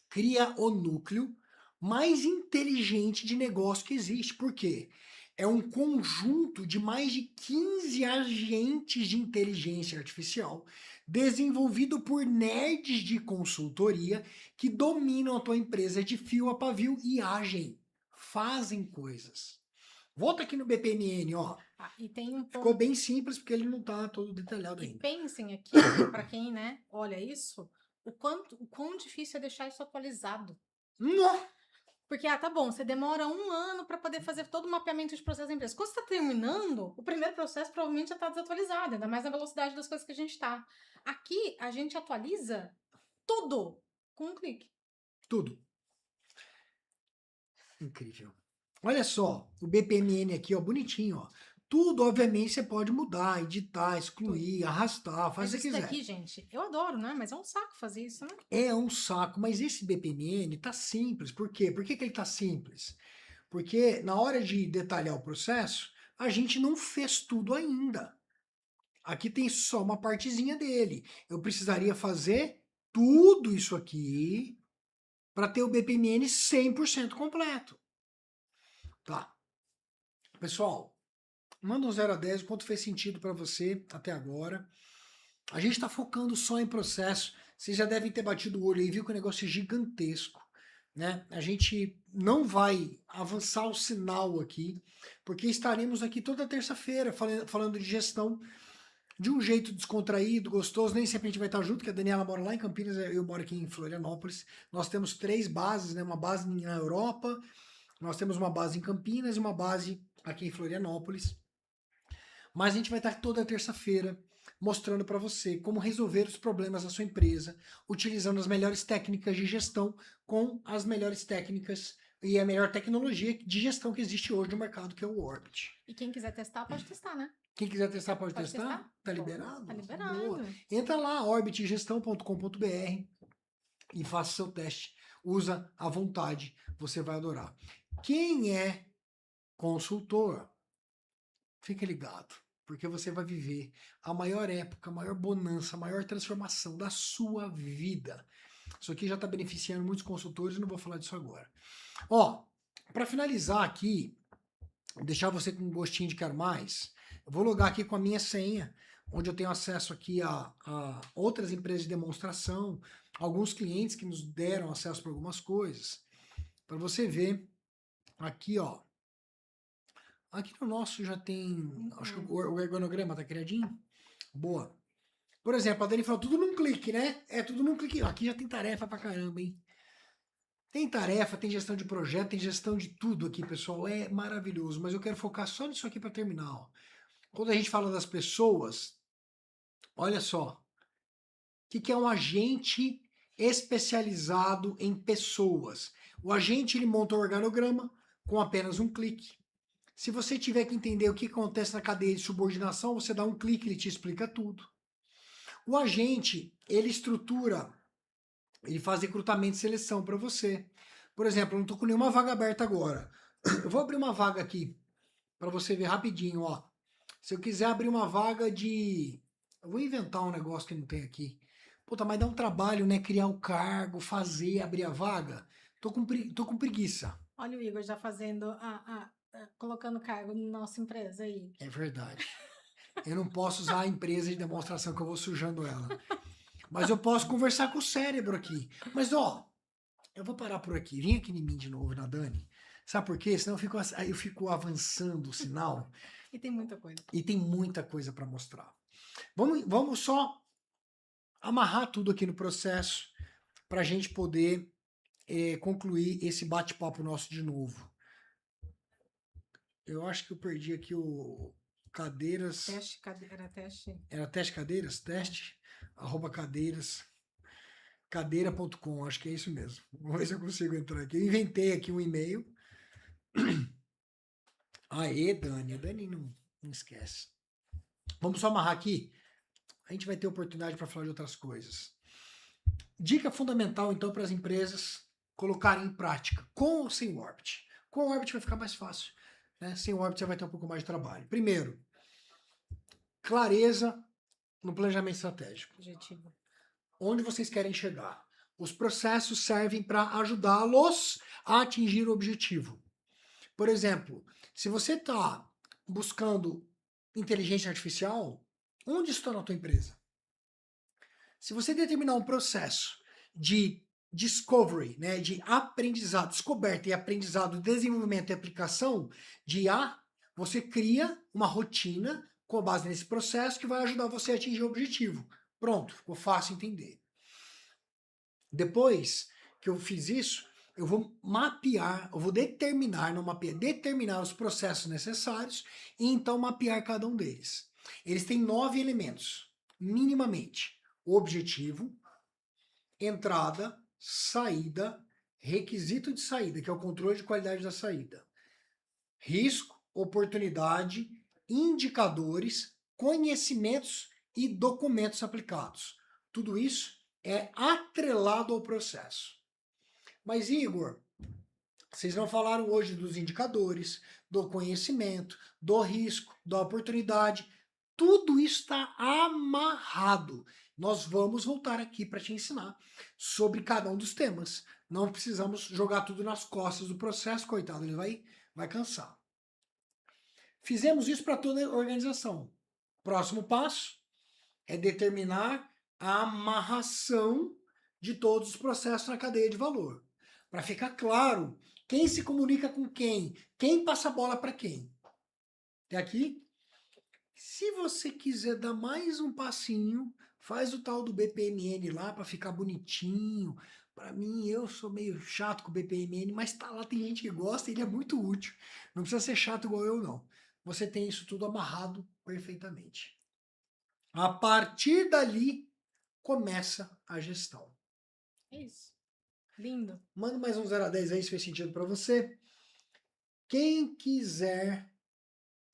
cria o núcleo mais inteligente de negócio que existe. Por quê? É um conjunto de mais de 15 agentes de inteligência artificial desenvolvido por nerds de consultoria que dominam a tua empresa de fio a pavio e agem, fazem coisas. Volta aqui no BPMN, ó. E tem um ponto. Ficou bem simples porque ele não está todo detalhado ainda. E pensem aqui, para quem, né, olha isso, o quão difícil é deixar isso atualizado. Não. Porque, tá bom, você demora 1 ano para poder fazer todo o mapeamento de processo da empresa. Quando você está terminando, o primeiro processo provavelmente já está desatualizado, ainda mais na velocidade das coisas que a gente está. Aqui, a gente atualiza tudo com um clique. Tudo. Incrível. Olha só, o BPMN aqui, ó, bonitinho, ó. Tudo, obviamente, você pode mudar, editar, excluir, arrastar, faz o que você quiser. Isso daqui, gente, eu adoro, né? Mas é um saco fazer isso, né? É um saco, mas esse BPMN tá simples. Por quê? Por que ele tá simples? Porque na hora de detalhar o processo, a gente não fez tudo ainda. Aqui tem só uma partezinha dele. Eu precisaria fazer tudo isso aqui para ter o BPMN 100% completo. Tá. Pessoal, manda um 0 a 10 o quanto fez sentido para você até agora. A gente está focando só em processo. Vocês já devem ter batido o olho aí, viu que o negócio é gigantesco. Né? A gente não vai avançar o sinal aqui, porque estaremos aqui toda terça-feira falando de gestão de um jeito descontraído, gostoso. Nem sempre a gente vai estar junto, que a Daniela mora lá em Campinas, eu moro aqui em Florianópolis. Nós temos 3 bases, né? Uma base na Europa, nós temos uma base em Campinas e uma base aqui em Florianópolis. Mas a gente vai estar toda terça-feira mostrando para você como resolver os problemas da sua empresa, utilizando as melhores técnicas de gestão com as melhores técnicas e a melhor tecnologia de gestão que existe hoje no mercado, que é o Orbit. E quem quiser testar, pode testar, né? Quem quiser testar, pode Pode testar? testar? Tá liberado? Tá liberado. Boa. Entra lá, orbitgestão.com.br e faça seu teste. Usa à vontade, você vai adorar. Quem é consultor, fique ligado, porque você vai viver a maior época, a maior bonança, a maior transformação da sua vida. Isso aqui já está beneficiando muitos consultores, não vou falar disso agora. Ó, para finalizar aqui, deixar você com um gostinho de quero mais, eu vou logar aqui com a minha senha, onde eu tenho acesso aqui a outras empresas de demonstração, alguns clientes que nos deram acesso para algumas coisas, para você ver aqui, ó. Aqui no nosso já tem, acho que o ergonograma tá criadinho. Boa. Por exemplo, a Dani falou tudo num clique, né? É tudo num clique. Aqui já tem tarefa pra caramba, hein? Tem tarefa, tem gestão de projeto, tem gestão de tudo aqui, pessoal. É maravilhoso, mas eu quero focar só nisso aqui para terminar. Ó. Quando a gente fala das pessoas, olha só. O que é um agente especializado em pessoas? O agente ele monta o organograma com apenas um clique. Se você tiver que entender o que acontece na cadeia de subordinação, você dá um clique, ele te explica tudo. O agente, ele estrutura, ele faz recrutamento e seleção para você. Por exemplo, eu não estou com nenhuma vaga aberta agora. Eu vou abrir uma vaga aqui para você ver rapidinho, ó. Se eu quiser abrir uma vaga de... Eu vou inventar um negócio que não tem aqui. Puta, mas dá um trabalho, né? Criar o cargo, fazer, abrir a vaga. Tô com preguiça. Olha o Igor já fazendo, colocando cargo na nossa empresa aí. É verdade. Eu não posso usar a empresa de demonstração que eu vou sujando ela. Mas eu posso conversar com o cérebro aqui. Mas, ó, eu vou parar por aqui. Vem aqui em mim de novo, na Dani. Sabe por quê? Senão eu fico avançando o sinal. E tem muita coisa. E tem muita coisa para mostrar. Vamos só amarrar tudo aqui no processo para a gente poder concluir esse bate-papo nosso de novo. Eu acho que eu perdi aqui o cadeiras. Era teste. Era teste cadeiras? Teste, @cadeiras. Cadeira.com, acho que é isso mesmo. Vamos ver se eu consigo entrar aqui. Eu inventei aqui um e-mail. Aê, Dani. A Dani não esquece. Vamos só amarrar aqui. A gente vai ter oportunidade para falar de outras coisas. Dica fundamental, então, para as empresas colocarem em prática, com ou sem o Orbit. Com o Orbit vai ficar mais fácil. Né? Sem o Orbit você vai ter um pouco mais de trabalho. Primeiro, clareza no planejamento estratégico. Objetivo. Onde vocês querem chegar? Os processos servem para ajudá-los a atingir o objetivo. Por exemplo, se você está buscando inteligência artificial, onde está na tua empresa? Se você determinar um processo de discovery, né, de aprendizado, descoberta e aprendizado, desenvolvimento e aplicação de IA, você cria uma rotina com base nesse processo que vai ajudar você a atingir o objetivo. Pronto, ficou fácil entender. Depois que eu fiz isso, eu vou mapear, eu vou determinar, não mapear, determinar os processos necessários e então mapear cada um deles. Eles têm 9 elementos, minimamente. Objetivo, entrada, saída, requisito de saída, que é o controle de qualidade da saída. Risco, oportunidade, indicadores, conhecimentos e documentos aplicados. Tudo isso é atrelado ao processo. Mas, Igor, vocês não falaram hoje dos indicadores, do conhecimento, do risco, da oportunidade. Tudo isso está amarrado. Nós vamos voltar aqui para te ensinar sobre cada um dos temas. Não precisamos jogar tudo nas costas do processo, coitado, ele vai cansar. Fizemos isso para toda a organização. Próximo passo é determinar a amarração de todos os processos na cadeia de valor. Para ficar claro quem se comunica com quem passa a bola para quem. Até aqui? Se você quiser dar mais um passinho, faz o tal do BPMN lá para ficar bonitinho. Para mim, eu sou meio chato com o BPMN, mas tá lá, tem gente que gosta, ele é muito útil. Não precisa ser chato igual eu, não. Você tem isso tudo amarrado perfeitamente. A partir dali, começa a gestão. É isso. Lindo. Manda mais um 0 a 10 aí se fez sentido para você. Quem quiser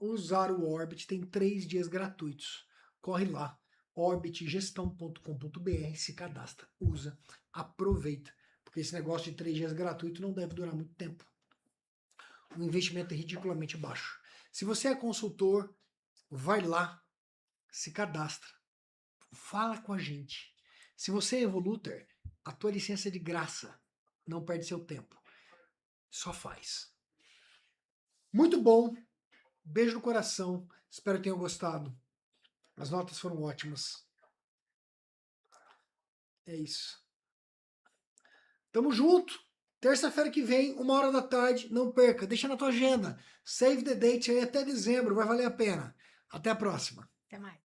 usar o Orbit tem 3 dias gratuitos. Corre lá, orbitgestão.com.br, se cadastra, usa, aproveita. Porque esse negócio de 3 dias gratuito não deve durar muito tempo. O investimento é ridiculamente baixo. Se você é consultor, vai lá, se cadastra, fala com a gente. Se você é evolutor, a tua licença é de graça. Não perde seu tempo. Só faz. Muito bom. Beijo no coração. Espero que tenham gostado. As notas foram ótimas. É isso. Tamo junto. Terça-feira que vem, 1h da tarde. Não perca. Deixa na tua agenda. Save the date aí até dezembro. Vai valer a pena. Até a próxima. Até mais.